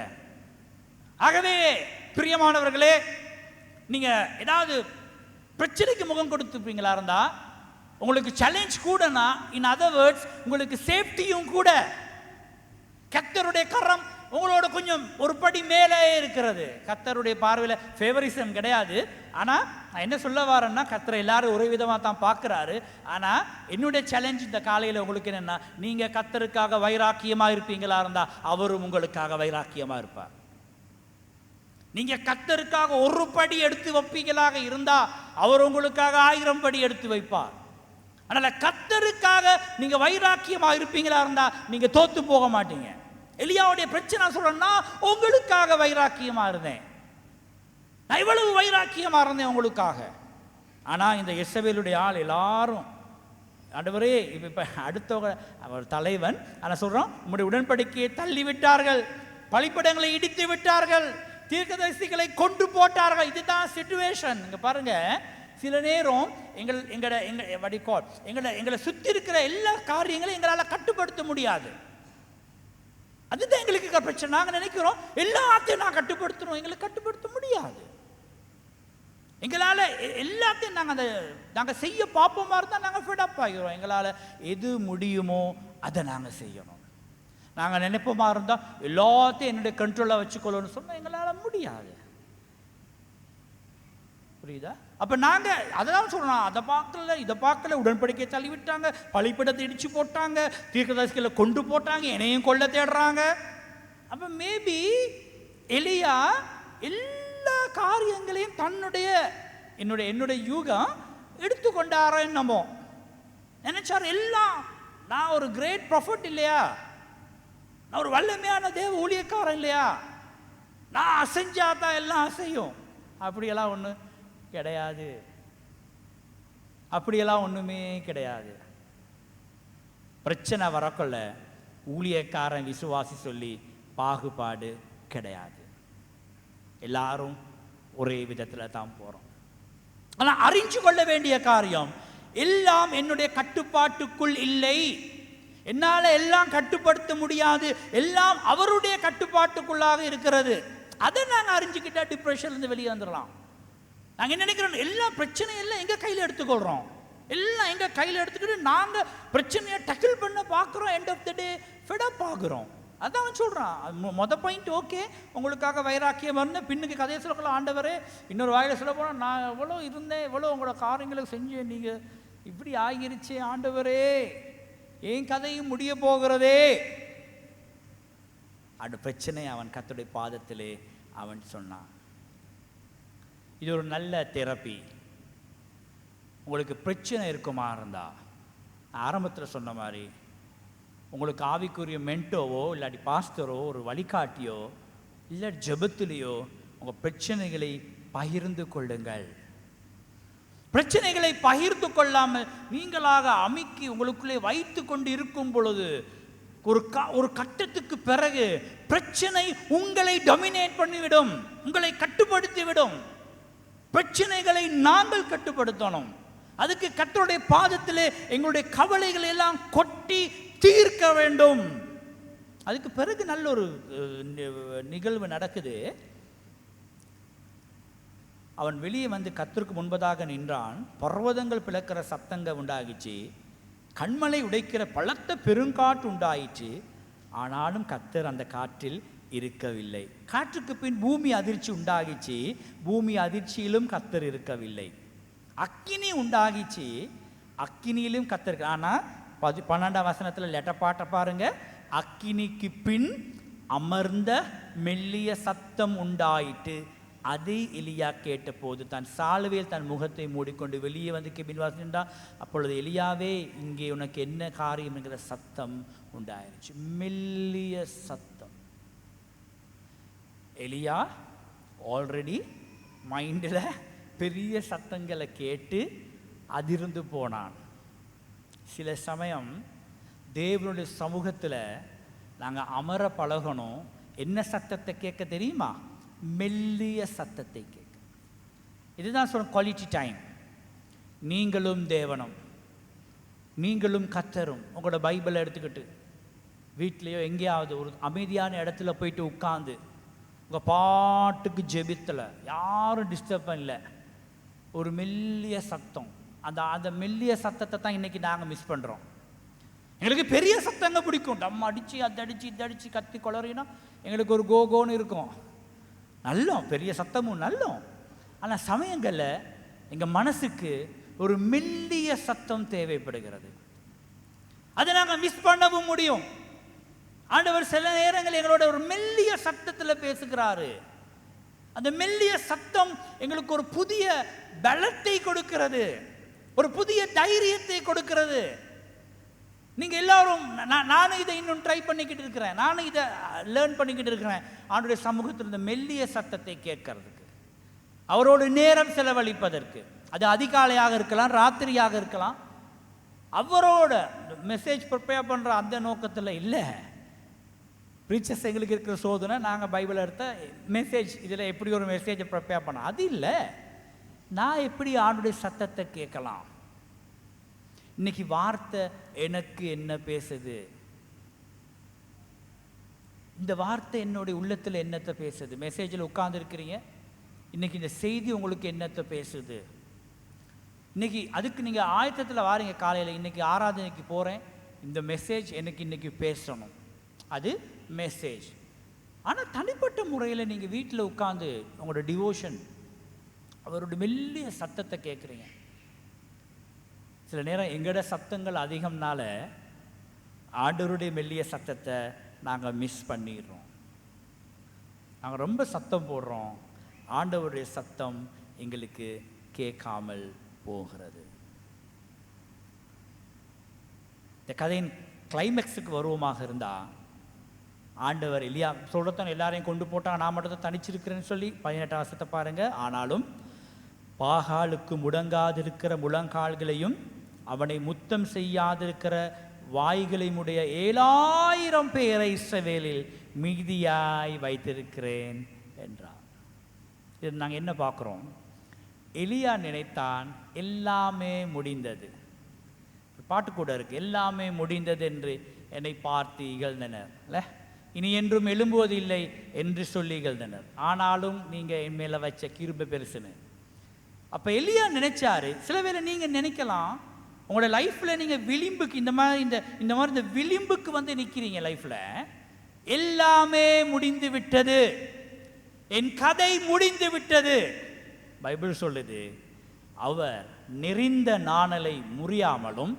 ஆகவே பிரியமானவர்களே, நீங்கள் ஏதாவது பிரச்சனைக்கு முகம் கொடுத்துப்பீங்களா இருந்தால் உங்களுக்கு சேலஞ்ச் கூடனா, இன் அதர் வேர்ட்ஸ் உங்களுக்கு சேஃப்டியும் கூட. கர்த்தருடைய கரம் உங்களோட கொஞ்சம் ஒரு படி மேலே இருக்கிறது. கர்த்தருடைய பார்வையில் ஃபேவரிசம் கிடையாது. ஆனால் நான் என்ன சொல்ல வரேன்னா, கர்த்தரை எல்லாரும் ஒரே விதமாக தான் பார்க்குறாரு. ஆனால் என்னுடைய சேலஞ்ச் இந்த காலையில் உங்களுக்கு என்னென்னா, நீங்கள் கர்த்தருக்காக வைராக்கியமாக இருப்பீங்களா இருந்தால் அவரும் உங்களுக்காக வைராக்கியமாக இருப்பார். நீங்க கர்த்தருக்காக ஒரு படி எடுத்து வைப்பீங்களாக இருந்தா அவர் உங்களுக்காக 1000 படி எடுத்து வைப்பார். அதனால கர்த்தருக்காக நீங்க வைராக்கியமா இருப்பீங்களா இருந்தா நீங்க தோத்து போக மாட்டீங்க. எலியாவுடைய பிரச்சனை சொல்றேன்னா, உங்களுக்காக வைராக்கியமா இருந்தேன், நான் இவ்வளவு வைராக்கியமா இருந்தேன் உங்களுக்காக. ஆனா இந்த எசபேலுடைய ஆள் எல்லாரும், ஆண்டவரே இப்ப அடுத்தவங்க அவர் தலைவன், ஆனா சொல்றோம் உங்களுடைய உடன்படிக்கையை தள்ளி விட்டார்கள், பலிபீடங்களை இடித்து விட்டார்கள், தீர்க்கதரிசிகளை கொண்டு போட்டார்கள். இதுதான் சிச்சுவேஷன். இங்க பாருங்க, சில நேரம் எங்களை சுத்தி இருக்கிற எல்லா காரியங்களையும் எங்களால் கட்டுப்படுத்த முடியாது. அதுதான் எங்களுக்கு பிரச்சனை. நாங்கள் நினைக்கிறோம் எல்லாத்தையும் நான் கட்டுப்படுத்தணும், எங்களுக்கு கட்டுப்படுத்த முடியாது. எங்களால் எல்லாத்தையும் நாங்கள் செய்ய பார்ப்போமா இருந்தால் நாங்கள் ஃபெடப் ஆகிறோம். எங்களால் எது முடியுமோ அதை நாங்கள் செய்யணும். நாங்கள் நினைப்போமா இருந்தால் எல்லாத்தையும் என்னுடைய கண்ட்ரோலாக வச்சுக்கொள்ளணும்னு சொன்னால் எங்களால் முடியாது. புரியுதா? அப்போ நாங்கள் அதெல்லாம் சொல்கிறோம், அதை பார்க்கல இதை பார்க்கல, உடன்படிக்கையை தள்ளி விட்டாங்க, பலிபீடத்தை இடிச்சு போட்டாங்க, தீர்க்கதரிசிகளை கொண்டு போட்டாங்க, என்னையும் கொல்ல தேடுறாங்க. அப்போ மேபி எலியா எல்லா காரியங்களையும் தன்னுடைய என்னுடைய யூகம் எடுத்துக்கொண்டாரோ என்னமோ நினைச்சார். எல்லாம் நான் ஒரு கிரேட் ப்ராஃபிட் இல்லையா, நான் ஒரு வல்லமையான தேவ ஊழியக்காரன் இல்லையா, நான் அசைஞ்சாதான் எல்லாம் அசையும். அப்படியெல்லாம் ஒன்று கிடையாது. அப்படியெல்லாம் ஒன்றுமே கிடையாது. பிரச்சனை வரக்குள்ள ஊழியக்காரன் விசுவாசி சொல்லி பாகுபாடு கிடையாது. எல்லாரும் ஒரே விதத்தில் தான் போகிறோம். ஆனால் அறிஞ்சு கொள்ள வேண்டிய காரியம், எல்லாம் என்னுடைய கட்டுப்பாட்டுக்குள் இல்லை, என்னால் எல்லாம் கட்டுப்படுத்த முடியாது, எல்லாம் அவருடைய கட்டுப்பாட்டுக்குள்ளாக இருக்கிறது. அதை நாங்கள் அறிஞ்சுக்கிட்டா டிப்ரெஷன்லேருந்து வெளியே வந்துடலாம். நாங்கள் என்ன நினைக்கிறோம், எல்லா பிரச்சனையும் எல்லாம் எங்கள் கையில் எடுத்துக்கொள்கிறோம், எல்லாம் எங்கள் கையில் எடுத்துக்கிட்டு நாங்கள் பிரச்சனையை டக்கிள் பண்ண பார்க்குறோம். End of the day fed up ஆகுறோம். அதான் அவன் சொல்கிறான். மொதல் பாயிண்ட் ஓகே, உங்களுக்காக வைராக்கியம் இருந்தேன், பின்னுக்கு கதையை சொல்லலாம் ஆண்டவரே, இன்னொரு வாயில் சொல்ல போனால் நான் எவ்வளோ இருந்தேன், எவ்வளோ உங்களோட காரியங்களுக்கு செஞ்சேன், நீங்கள் இப்படி ஆகிருச்சே ஆண்டவரே, என் கதையும் முடிய போகிறதே. அந்த பிரச்சனை அவன் கர்த்தருடைய பாதத்திலே அவன் சொன்னான். இது ஒரு நல்ல தெரப்பி. உங்களுக்கு பிரச்சனை இருக்குமா இருந்தா, ஆரம்பத்தில் சொன்ன மாதிரி உங்களுக்கு ஆவிக்குரிய மென்டோவோ இல்லாட்டி பாஸ்டரோ ஒரு வழிகாட்டியோ இல்லை ஜெபத்திலேயோ உங்கள் பிரச்சனைகளை பகிர்ந்து கொள்ளுங்கள். பிரச்சனைகளை பகிர்ந்து கொள்ளாமல் நீங்களாக அமுக்கி உங்களுக்குள்ளே வைத்து கொண்டு இருக்கும் பொழுது ஒரு கட்டத்துக்கு பிறகு பிரச்சனை உங்களை டாமினேட் பண்ணிவிடும், உங்களை கட்டுப்படுத்திவிடும். பிரச்சனைகளை நாங்கள் கட்டுப்படுத்தணும். அதுக்கு கர்த்தருடைய பாதத்திலே எங்களுடைய கவலைகளை எல்லாம் கொட்டி தீர்க்க வேண்டும். அதுக்கு பிறகு நல்ல ஒரு நிகழ்வு நடக்குது. அவன் வெளியே வந்து கர்த்தருக்கு முன்பதாக நின்றான். பர்வதங்கள் பிளக்கிற சத்தங்கள் உண்டாகிச்சு, கண்மலை உடைக்கிற பலத்த பெருங்காற்று உண்டாயிற்று. ஆனாலும் கர்த்தர் அந்த காற்றில் இருக்கவில்லை. காற்றுக்கு பின் பூமி அதிர்ச்சி உண்டாகிச்சு, பூமி அதிர்ச்சியிலும் கர்த்தர் இருக்கவில்லை. அக்கினி உண்டாகிச்சு, அக்கினியிலும் கர்த்தர். ஆனால் 12ஆம் வசனத்தில் லெட்டர் பாட்டை பாருங்க. அக்கினிக்கு பின் அமர்ந்த மெல்லிய சத்தம் உண்டாயிட்டு, அதை எலியா கேட்டபோது தன் சால்வையில் தன் முகத்தை மூடிக்கொண்டு வெளியே வந்து கெபின் வாசிட்டான். அப்பொழுது எலியாவே, இங்கே உனக்கு என்ன காரியம் என்கிற சத்தம் உண்டாயிருச்சு. மெல்லிய சத்தம். எலியா ஆல்ரெடி மைண்டில் பெரிய சத்தங்களை கேட்டு அதிர்ந்து போனான். சில சமயம் தேவனுடைய சமூகத்தில் நாங்கள் அமர பழகணும். என்ன சத்தத்தை கேட்க தெரியுமா? மெல்லிய சத்தத்தை கேட்க. இதுதான் சொல்ற குவாலிட்டி டைம். நீங்களும் தேவனும், நீங்களும் கர்த்தரும் உங்களோட பைபிளை எடுத்துக்கிட்டு வீட்லேயோ எங்கேயாவது ஒரு அமைதியான இடத்துல போயிட்டு உட்காந்து உங்கள் பாட்டுக்கு ஜெபித்தில் யாரும் டிஸ்டர்ப் இல்லை, ஒரு மெல்லிய சத்தம். அந்த மெல்லிய சத்தத்தை தான் இன்றைக்கி நாங்கள் மிஸ் பண்ணுறோம். எங்களுக்கு பெரிய சத்தங்க பிடிக்கும். டம் அடித்து அதை அடித்து இதை அடித்து கத்தி கொளறினா எங்களுக்கு ஒரு கோகோன்னு இருக்கும், நல்லோம், பெரிய சத்தமும் நல்லோம். ஆனால் சமயங்களில் எங்கள் மனசுக்கு ஒரு மெல்லிய சத்தம் தேவைப்படுகிறது. அதை நாங்கள் மிஸ் பண்ணவும் முடியும். ஆண்டவர் சில நேரங்கள் எங்களோட ஒரு மெல்லிய சத்தத்தில் பேசுகிறாரு. அந்த மெல்லிய சத்தம் எங்களுக்கு ஒரு புதிய பலத்தை கொடுக்கிறது, ஒரு புதிய தைரியத்தை கொடுக்கிறது. நீங்க எல்லாரும், நானும் இதை இன்னும் ட்ரை பண்ணிக்கிட்டு இருக்கிறேன், நானும் இதை லேர்ன் பண்ணிக்கிட்டு இருக்கிறேன். ஆண்டவருடைய சமூகத்தில் இந்த மெல்லிய சத்தத்தை கேட்கறதுக்கு, அவரோடு நேரம் செலவழிப்பதற்கு. அது அதிகாலையாக இருக்கலாம், ராத்திரியாக இருக்கலாம். அவரோட மெசேஜ் ப்ரிப்பேர் பண்ணுற அந்த நோக்கத்தில் இல்லை. ப்ரீச்சர்ஸ் எங்களுக்கு இருக்கிற சோதனை, நாங்கள் பைபிள் எடுத்த மெசேஜ், இதில் எப்படி ஒரு மெசேஜை ப்ரிப்பேர் பண்ண, அது இல்லை. நான் எப்படி ஆண்டுடைய சத்தத்தை கேட்கலாம்? இன்னைக்கு வார்த்தை எனக்கு என்ன பேசுது? இந்த வார்த்தை என்னுடைய உள்ளத்தில் என்னத்தை பேசுது? மெசேஜில் உட்கார்ந்துருக்கிறீங்க, இன்னைக்கு இந்த செய்தி உங்களுக்கு என்னத்தை பேசுது? இன்னைக்கு அதுக்கு நீங்கள் ஆயத்தத்தில் வாரீங்க. காலையில் இன்னைக்கு ஆராதனைக்கு போகிறேன், இந்த மெசேஜ் எனக்கு இன்னைக்கு பேசணும், அது மெசேஜ். ஆனால் தனிப்பட்ட முறையில் நீங்கள் வீட்டில் உட்காந்து உங்களோட டிவோஷன், அவருடைய மெல்லிய சத்தத்தை கேட்குறீங்க. சில நேரம் எங்களோட சத்தங்கள் அதிகம்னால ஆண்டவருடைய மெல்லிய சத்தத்தை நாங்கள் மிஸ் பண்ணிடுறோம். நாங்கள் ரொம்ப சத்தம் போடுறோம், ஆண்டவருடைய சத்தம் எங்களுக்கு கேட்காமல் போகிறது. இந்த கதையின் கிளைமேக்ஸுக்கு வருவமாக இருந்தால், ஆண்டவர் எலியா சொல்றத்தான் எல்லாரையும் கொண்டு போட்டாங்க, நான் மட்டும் தான் தனிச்சிருக்கிறேன்னு சொல்லி 18 வருஷத்தை பாருங்க. ஆனாலும் பாகாலுக்கு முடங்காதிருக்கிற முழங்கால்களையும் அவனை முத்தம் செய்யாதிருக்கிற வாய்களையும் உடைய 7000 பேரை இஸ்ரவேலில் மீதியாய் வைத்திருக்கிறேன் என்றார். இது நாங்கள் என்ன பார்க்குறோம்? எலியா நினைத்தான் எல்லாமே முடிந்தது. பாட்டு கூட இருக்கு, எல்லாமே முடிந்தது என்று என்னை பார்த்து இகழ்ந்தனர், இல்லை இனி என்றும் எழும்புவதில்லை என்று சொல்லி இகழ்ந்தனர். ஆனாலும் நீங்கள் என் மேலே வச்ச கிருபை பெருசுன்னு. அப்போ எலியா நினைச்சாரு. சில வேளை நீங்கள் நினைக்கலாம், உங்களோட லைஃப்பில் நீங்கள் விளிம்புக்கு இந்த மாதிரி விளிம்புக்கு வந்து நிற்கிறீங்க. லைஃப்பில் எல்லாமே முடிந்து விட்டது, என் கதை முடிந்து விட்டது. பைபிள் சொல்லுது, அவர் நெறிந்த நாணலை முறியாமலும்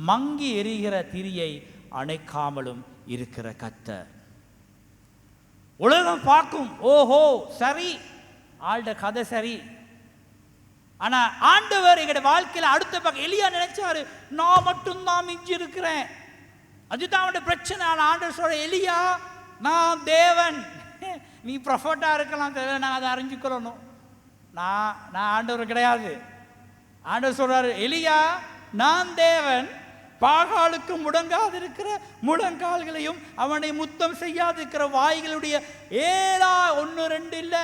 மங்கி எரிகிற திரியை அணைக்காமலும் இருக்கிற கர்த்தர். உலகம் பார்க்கும், ஓஹோ சரி, ஆள்ட கதை சரி. ஆனா ஆண்டவர் எங்களோட வாழ்க்கையில அடுத்த பக்கம். எலியா நினைச்சாரு, நான் மட்டும்தான் மிஞ்சி இருக்கிறேன், அதுதான் அவனோட பிரச்சனை. ஆனா ஆண்டவர் சொல்ற, எலியா நான் தேவன், நீ ப்ரொஃபட்டா இருக்கலாம், நான் அதை அறிஞ்சுக்கிறணும், நான் ஆண்டவர் கிடையாது. ஆண்டவர் சொல்றாரு, எலியா நான் தேவன், பாகாலுக்கு முடங்காதிருக்கிற முழங்கால்களையும் அவனை முத்தம் செய்யாதிருக்கிற வாய்களுடைய 1 2 இல்ல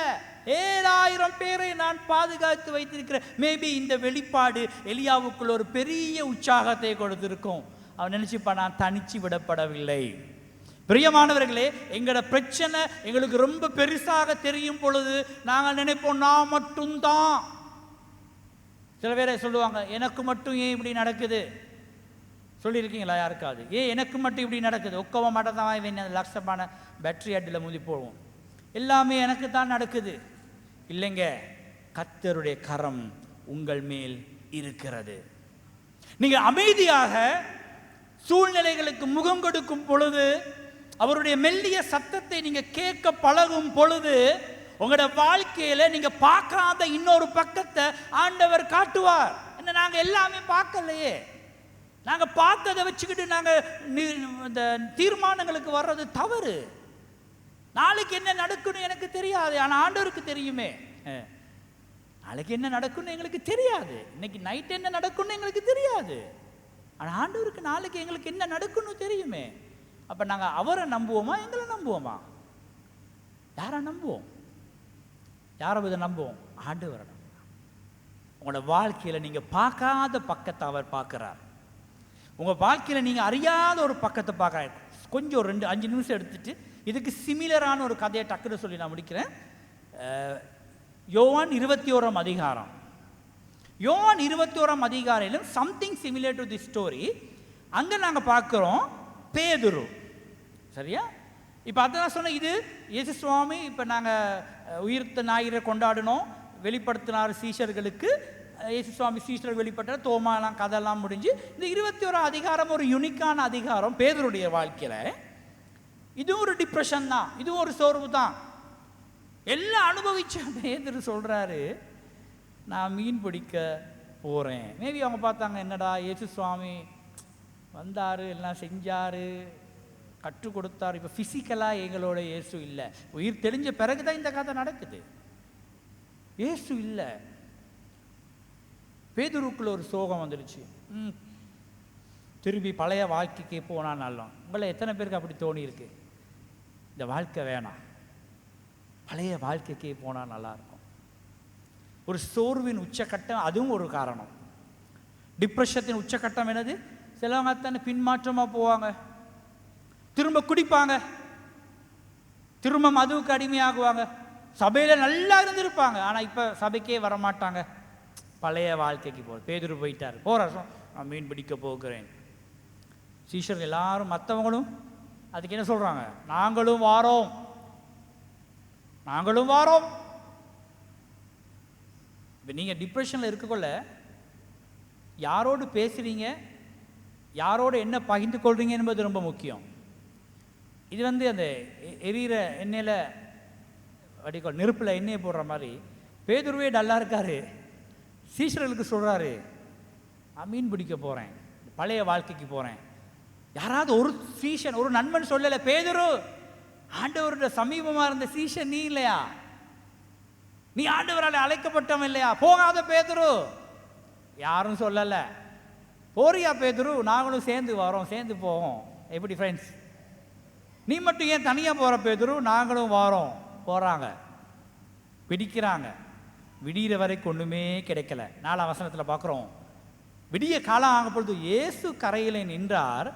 7000 பேரை நான் பாதுகாத்து வைத்திருக்கிறேன். மேபி இந்த வெளிப்பாடு எலியாவுக்குள்ள ஒரு பெரிய உற்சாகத்தை கொடுத்திருக்கும். அவன் நினைச்சுப்பா, நான் தனிச்சு விடப்படவில்லை. பிரியமானவர்களே, எங்களோட பிரச்சனை எங்களுக்கு ரொம்ப பெருசாக தெரியும் பொழுது நாங்கள் நினைப்போம், நான் மட்டும்தான். சில பேரை சொல்லுவாங்க, எனக்கு மட்டும் ஏன் இப்படி நடக்குது சொல்லியிருக்கீங்களா? யாருக்காது ஏன் எனக்கு மட்டும் இப்படி நடக்குது? ஒக்கவ மட்டும் தான் இவன் லட்சமான பேட்டரி அட்டில் முதி போடுவோம், எல்லாமே எனக்கு தான் நடக்குது. இல்லைங்க, கர்த்தருடைய கரம் உங்கள் மேல் இருக்கிறது. நீங்க அமைதியாக சூழ்நிலைகளுக்கு முகம் கொடுக்கும் பொழுது, அவருடைய மெல்லிய சத்தத்தை நீங்க கேட்க பழகும் பொழுது, உங்களோட வாழ்க்கையில நீங்க பார்க்காத இன்னொரு பக்கத்தை ஆண்டவர் காட்டுவார். என்ன, நாங்க எல்லாமே பார்க்கலையே, நாங்க பார்த்ததை வச்சுக்கிட்டு நாங்க இந்த தீர்மானங்களுக்கு வர்றது தவறு. நாளைக்கு என்ன நடக்குன்னு எனக்கு தெரியாது, ஆனா ஆண்டவருக்கு தெரியுமே. நாளைக்கு என்ன நடக்குன்னு எங்களுக்கு தெரியாது, இன்னைக்கு நைட் என்ன நடக்குன்னு எங்களுக்கு தெரியாது, ஆனா ஆண்டவருக்கு நாளைக்கு எங்களுக்கு என்ன நடக்குன்னு தெரியுமே. அப்ப நாங்க அவரை நம்புவோமா, எங்களை நம்புவோமா? யாரை நம்புவோம்? யாரை இதை நம்புவோம்? ஆண்டவரை நம்புவோம். உங்களோட வாழ்க்கையில நீங்க பார்க்காத பக்கத்தை அவர் பார்க்கிறார். உங்க வாழ்க்கையில நீங்க அறியாத ஒரு பக்கத்தை பார்க்க. கொஞ்சம் 2-5 நிமிஷம் எடுத்துட்டு இதுக்கு சிமிலரான ஒரு கதையை டக்குன்னு சொல்லி நான் முடிக்கிறேன். யோவான் 21 அதிகாரம். யோவான் 21 அதிகாரிலும் something similar to the story. அங்க நாங்க பார்க்கிறோம் பேதுரு, சரியா? இப்போ அதான் சொன்னேன், இது இயேசு சுவாமி இப்போ நாங்கள் உயிர்த்த ஞாயிறை கொண்டாடினோம், வெளிப்படுத்தினார் சீஷர்களுக்கு. இயேசு சுவாமி சீஷர்கள் வெளிப்பட்டார், தோமாலாம் கதையெல்லாம் முடிஞ்சு. இந்த 21 அதிகாரம் ஒரு யுனிக்கான அதிகாரம் பேதுருடைய வாழ்க்கையில். இதுவும் ஒரு டிப்ரெஷன் தான், இதுவும் ஒரு சோர்வு தான். எல்லாம் அனுபவிச்ச பேதுரு சொல்கிறாரு, நான் மீன் பிடிக்க போகிறேன். மேபி அவங்க பார்த்தாங்க, என்னடா இயேசு சுவாமி வந்தார், எல்லாம் செஞ்சார், கற்றுக் கொடுத்தார், இப்போ ஃபிசிக்கலாக எங்களோட இயேசு இல்லை. உயிர் தெளிஞ்ச பிறகு தான் இந்த கதை நடக்குது. இயேசு இல்லை. பேதுருக்குள்ள ஒரு சோகம் வந்துடுச்சு. திரும்பி பழைய வாழ்க்கைக்கு போனால் நல்லா. உங்களை எத்தனை பேருக்கு அப்படி தோணி இருக்கு, இந்த வாழ்க்கை வேணாம், பழைய வாழ்க்கைக்கே போனால் நல்லாயிருக்கும். ஒரு சோர்வின் உச்சக்கட்டம், அதுவும் ஒரு காரணம். டிப்ரெஷத்தின் உச்சக்கட்டம் என்னது? சிலவங்க தானே பின்மாற்றமாக போவாங்க, திரும்ப குடிப்பாங்க, திரும்ப மதுவுக்கு அடிமையாகுவாங்க. சபையில் நல்லா இருந்திருப்பாங்க, ஆனால் இப்போ சபைக்கே வரமாட்டாங்க, பழைய வாழ்க்கைக்கு போகிற. பேதுரு போயிட்டார், போகிற நான் மீன் பிடிக்க போகிறேன். சீஷர்கள் எல்லாரும் மற்றவங்களும் அதுக்கு என்ன சொல்கிறாங்க? நாங்களும் வாரோம், நாங்களும் வாரோம். இப்போ நீங்கள் டிப்ரெஷனில் இருக்கக்குள்ள யாரோடு பேசுகிறீங்க, யாரோடு என்ன பகிர்ந்து கொள்கிறீங்க என்பது ரொம்ப முக்கியம். இது அந்த எரியிற எண்ணெயில் வடிக்கோள், நெருப்பில் எண்ணெயை போடுற மாதிரி பேதுருவே டல்லாக இருக்காரு. சீஷர்களுக்கு சொல்கிறாரு, நான் மீன் பிடிக்க போகிறேன், பழைய வாழ்க்கைக்கு போகிறேன். யாராவது ஒரு சீஷன், ஒரு நண்பன் சொல்லலை, பேதுரு ஆண்டவரோட சமீபமாக இருந்த சீஷன் நீ இல்லையா? நீ ஆண்டவரால் அழைக்கப்பட்டவன் இல்லையா? போகாத பேதுரு. யாரும் சொல்லலை. போறியா பேதுரு? நாங்களும் சேர்ந்து வரோம், சேர்ந்து போவோம். எப்படி ஃப்ரெண்ட்ஸ்? நீ மட்டும் ஏன் தனியாக போகிற பேதுரு? நாங்களும் வரோம். போகிறாங்க, பிடிக்கிறாங்க. விடிகிற வரைக்கும் ஒன்றுமே கிடைக்கல. 4ஆம் வசனத்தில் பார்க்குறோம், விடிய காலம் ஆக பொழுது இயேசு கரையிலே நின்றார்,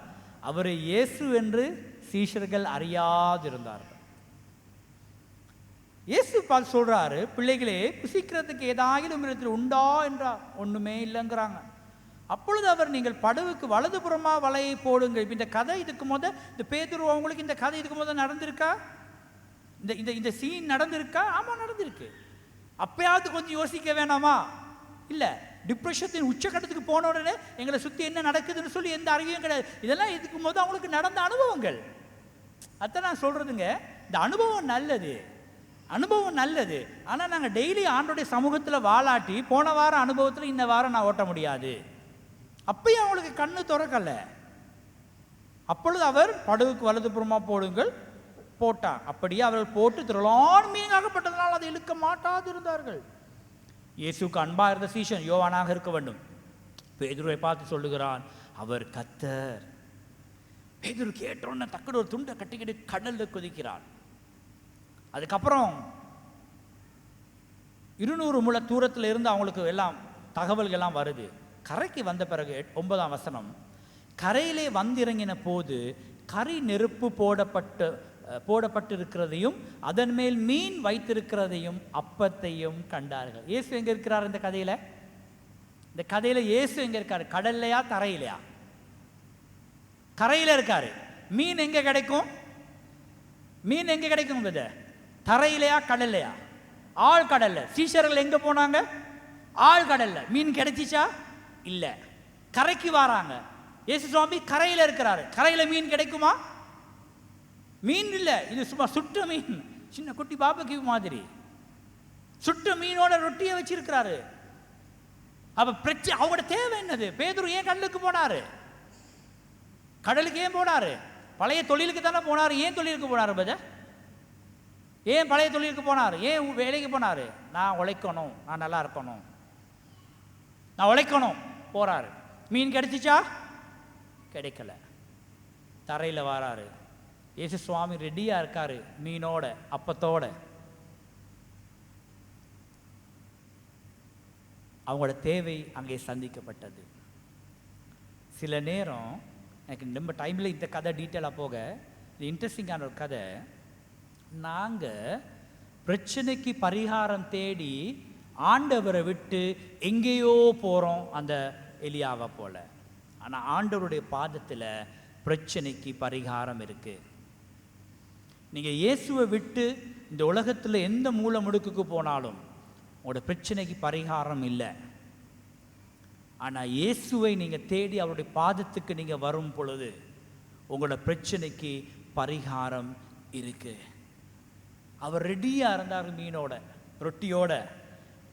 அவரை இயேசு என்று சீஷர்கள் அறியாதிருந்தார்கள். இயேசு பார்த்து சொல்கிறாரு, பிள்ளைகளே புசிக்கிறதுக்கு ஏதாயிலும் இடத்தில் உண்டா என்றார். ஒன்றுமே இல்லைங்கிறாங்க. அப்பொழுது அவர், நீங்கள் படவுக்கு வலதுபுறமாக வலையை போடுங்க. இப்போ இந்த கதை இதுக்கு இந்த பேதுரு அவங்களுக்கு இந்த கதை இதுக்கு நடந்திருக்கா? இந்த இந்த சீன் நடந்திருக்கா? ஆமாம், நடந்திருக்கு. அப்பயாவது கொஞ்சம் யோசிக்க வேணாமா? இல்லை, டிப்ரெஷத்தின் உச்சக்கட்டத்துக்கு போன உடனே எங்களை சுற்றி என்ன நடக்குதுன்னு சொல்லி எந்த அறிவியும் கிடையாது. இதெல்லாம் இதுக்கு அவங்களுக்கு நடந்த அனுபவங்கள். அதான் நான் சொல்கிறதுங்க, இந்த அனுபவம் நல்லது, அனுபவம் நல்லது. ஆனால் நாங்கள் டெய்லி ஆண்டோடைய சமூகத்தில் வாலாட்டி போன வாரம் அனுபவத்தில் இந்த வாரம் நான் ஓட்ட முடியாது. அப்பயும் அவங்களுக்கு கண்ணு திறக்கல. அப்பொழுது அவர், படகுக்கு வலதுபுறமாக போடுங்கள் போட்டார். அப்படியே அவர்கள் போட்டு திரளான மீனாகப்பட்டதனால் அதை இழுக்க மாட்டாது இருந்தார்கள். இயேசுக்கு அன்பா இருந்த சீஷன் யோவானாக இருக்க வேண்டும். பேதுருவை பார்த்து சொல்லுகிறான், அவர் கர்த்தர். பேதுரு கேட்டோன்னு டக்குனு ஒரு துண்டை கட்டிக்கிட்டு கடல்ல குதிக்கிறான். அதுக்கப்புறம் 200 முழ தூரத்தில் இருந்து அவங்களுக்கு எல்லாம் தகவல்கள் எல்லாம் வருது. கரைக்கு வந்த பிறகு 9ஆம் வசனம், கரையிலே வந்திறங்கின போது கரி நெருப்பு போடப்பட்டிருக்கிறதையும் அதன் மேல் மீன் வைத்திருக்கிறதையும் அப்பத்தையும் கண்டார்கள். இயேசு எங்க இருக்கிறார் இந்த கதையில? இந்த கதையில இயேசு எங்க இருக்காரு? கடல்லையா, தரையிலையா? கரையில இருக்காரு. மீன் எங்க கிடைக்கும்? மீன் எங்க கிடைக்கும்? தரையிலையா, கடல்லையா? ஆழ்கடல்ல. சீஷர்கள் எங்க போனாங்க? ஆழ்கடல்ல. மீன் கிடைச்சிச்சா? இல்ல. கரைக்கு வராங்க. இயேசு சுவாமி கரையில இருக்கிறாரு. கரையில மீன் கிடைக்குமா? மீன் இல்லை, இது சும்மா சுட்ட மீன், சின்ன குட்டி பாபுக்கு மாதிரி சுட்ட மீனோட ரொட்டியை வச்சிருக்கிறாரு. அப்ப பிரச்சனை, அவங்களோட தேவை என்னது? பேதுரு ஏன் கடலுக்கு போனாரு? கடலுக்கு ஏன் போனாரு? பழைய தொழிலுக்கு தானே போனாரு. ஏன் தொழிலுக்கு போனாரு? ஏன் பழைய தொழிலுக்கு போனாரு? ஏன் வேலைக்கு போனாரு? நான் உழைக்கணும், நான் நல்லா இருக்கணும், நான் உழைக்கணும் போறாரு. மீன் கிடைச்சிச்சா? கிடைக்கல. தரையில் வராரு. இயேசு சுவாமி ரெடியாக இருக்காரு, மீனோட அப்பத்தோட. அவங்களோட தேவை அங்கே சந்திக்கப்பட்டது. சில நேரம் எனக்கு நம்ம டைமில் இந்த கதை டீட்டெயிலாக போக, இது இன்ட்ரெஸ்டிங்கான ஒரு கதை. நாங்கள் பிரச்சனைக்கு பரிகாரம் தேடி ஆண்டவரை விட்டு எங்கேயோ போகிறோம், அந்த எலியாவை போல. ஆனால் ஆண்டவருடைய பாதத்தில் பிரச்சனைக்கு பரிகாரம் இருக்குது. நீங்கள் இயேசுவை விட்டு இந்த உலகத்தில் எந்த மூலை முடுக்குக்கு போனாலும் உங்களோட பிரச்சனைக்கு பரிகாரம் இல்லை. ஆனால் இயேசுவை நீங்கள் தேடி அவருடைய பாதத்துக்கு நீங்கள் வரும் பொழுது உங்களோட பிரச்சனைக்கு பரிகாரம் இருக்கு. அவர் ரெடியாக இருந்தார், மீனோட ரொட்டியோட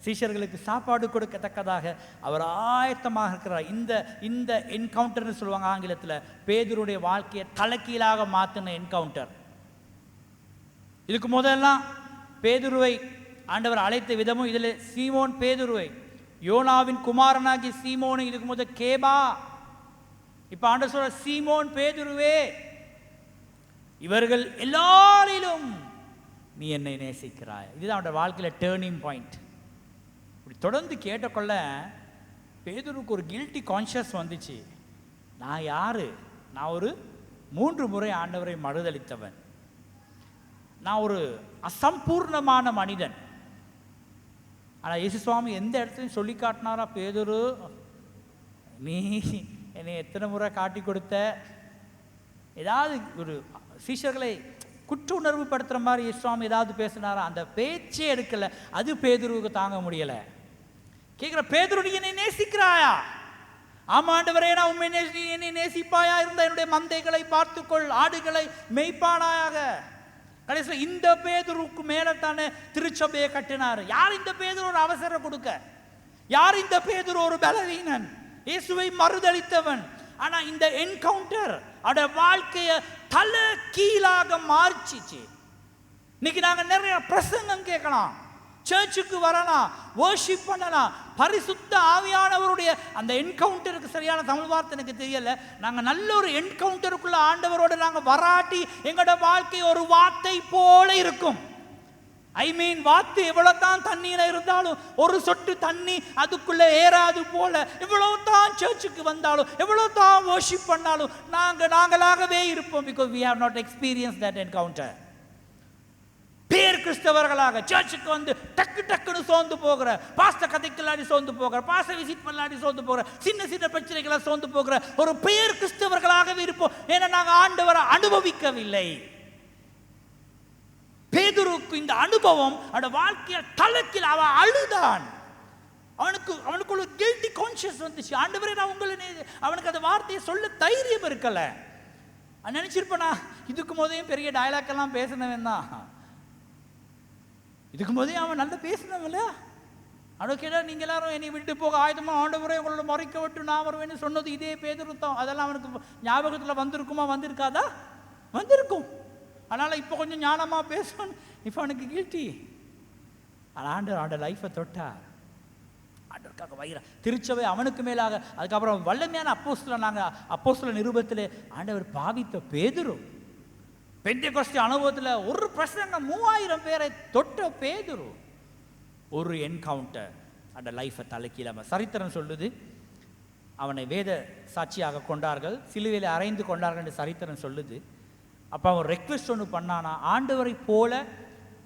சீஷர்களுக்கு சாப்பாடு கொடுக்கத்தக்கதாக அவர் ஆயத்தமாக இருக்கிறார். இந்த என்கவுண்டர்னு சொல்லுவாங்க ஆங்கிலத்தில், பேதுருடைய வாழ்க்கையை தலைக்கீழாக மாற்றின என்கவுண்டர். இதுக்கு முதல்லாம் பேதுருவை ஆண்டவர் அழைத்த விதமும், இதில் சீமோன் பேதுருவை, யோனாவின் குமாரனாகி சீமோனை இதுக்கு முதல் கேபா, இப்போ ஆண்டவர் சொல்ற சீமோன் பேதுருவே, இவர்கள் எல்லாரிலும் நீ என்னை நேசிக்கிறாய். இதுதான் அவனோட வாழ்க்கையில் டேர்னிங் பாயிண்ட். இப்படி தொடர்ந்து கேட்டக்கொள்ள பேதுருக்கு ஒரு கில்ட்டி கான்ஷியஸ் வந்துச்சு. நான் யாரு? நான் ஒரு 3 முறை ஆண்டவரை மறுதளித்தவன், நான் ஒரு அசம்பூர்ணமான மனிதன். ஆனால் இயேசு சுவாமி எந்த இடத்துலையும் சொல்லி காட்டினாரா, பேதுரு நீ என்னை எத்தனை முறை காட்டி கொடுத்த, ஏதாவது ஒரு சீஷர்களை குற்ற உணர்வு படுத்துகிற மாதிரி இயேசு சுவாமி ஏதாவது பேசினாரா? அந்த பேச்சே எடுக்கலை. அது பேதுருவுக்கு தாங்க முடியலை. கேட்குற, பேதுரு நீ என்னை நேசிக்கிறாயா? ஆமா ஆண்டவரே, நான் உண்மை என்னை நேசிப்பாயா இருந்த என்னுடைய மந்தைகளை பார்த்துக்கொள், ஆடுகளை மெய்ப்பானாயாக. கடைசியில் இந்த பேதுருக்கு மேலே தானே திருச்சபையை கட்டினார். யார் இந்த பேதுரு ஒரு அவசரம் கொடுக்க? யார் இந்த பேதுரு ஒரு பலவீனன், இயேசுவை மறுதளித்தவன்? ஆனா இந்த என்கவுண்டர் அவருடைய வாழ்க்கையை தலை கீழாக மாறிச்சிச்சு. இன்னைக்கு நாங்க நிறைய பிரசங்கம் கேட்கலாம், சர்ச்சுக்கு வரலாம், வர்ஷிப் பண்ணலாம், பரிசுத்த ஆவியானவருடைய அந்த என்கவுண்டருக்கு சரியான தமிழ் வார்த்தை எனக்கு தெரியல. நாங்கள் நல்ல ஒரு என்கவுண்டருக்குள்ள ஆண்டவரோட நாங்கள் வராட்டி எங்களோட வாழ்க்கை ஒரு வார்த்தை போல இருக்கும். வார்த்தை எவ்வளவுதான் தண்ணீர இருந்தாலும் ஒரு சொட்டு தண்ணி அதுக்குள்ள ஏறாது போல, எவ்வளவுதான் சர்ச்சுக்கு வந்தாலும் எவ்வளவுதான் வர்ஷிப் பண்ணாலும் நாங்களாகவே இருப்போம். because we have not experienced that encounter. பேர் கிறிஸ்தவர்களாக சர்ச்சுக்கு வந்து டக்கு டக்குன்னு சோர்ந்து போகிற, பாஸ்டர் கதைக்கலாடி சோர்ந்து போகிற, பாஸ்டர் விசிட் பண்ணலாடி சோர்ந்து போகிற, சின்ன சின்ன பிரச்சனைகளை சோர்ந்து போகிற ஒரு பேர் கிறிஸ்தவர்களாகவே இருப்போம். ஏன்னா நாங்கள் ஆண்டவரை அனுபவிக்கவில்லை. பேதுருக்கு இந்த அனுபவம் அவனோட வாழ்க்கையில் தலைக்கில் அவன் அழுதான். அவனுக்குள்ள கில்ட்டி கான்ஷியஸ் வந்துச்சு. ஆண்டவரே நான் உங்களை, அவனுக்கு அந்த வார்த்தையை சொல்ல தைரியம் இருக்கல. நினைச்சிருப்பனா இதுக்கு போதையும் பெரிய டயலாக் எல்லாம் பேசினவன் தான். இதுக்கு போதே அவன் நல்லா பேசினவன்ல. அவனுக்கு கேட்டா நீங்க எல்லாரும் என்னை விட்டு போக ஆயுதமா, ஆண்டவரே உங்களோட மறைக்க விட்டு நான் வருவேன்னு சொன்னது இதே பேதுரு தான். அதெல்லாம் அவனுக்கு ஞாபகத்தில் வந்திருக்குமா? வந்திருக்காதா? வந்திருக்கும். அதனால் இப்போ கொஞ்சம் ஞானமாக பேசணும். இப்போ அவனுக்கு கில்ட்டி. ஆனால் ஆண்டவர் லைஃப்பை தொட்டார். ஆண்டவருக்காக வைரா திருச்சபை அவனுக்கு மேலாக. அதுக்கப்புறம் வல்லமையான அப்போஸ்தலன், நாங்கள் அப்போஸ்தலர் நிருபத்தில் ஆண்டவர் பாவித்த பேதுரு, பெந்தெகோஸ்தே அனுபவத்தில் ஒரு பிரசங்கம் 3000 பேரை தொட்ட பேதுரு, ஒரு என்கவுண்டர் அந்த லைஃப்பை தலைக்கீழாம. சரித்திரம் சொல்லுது, அவனை வேத சாட்சியாக கொண்டார்கள், சிலுவையில் அறைந்து கொண்டார்கள் என்று சரித்திரம் சொல்லுது. அப்போ அவன் ரெக்வெஸ்ட் ஒன்று பண்ணானா, ஆண்டவரை போல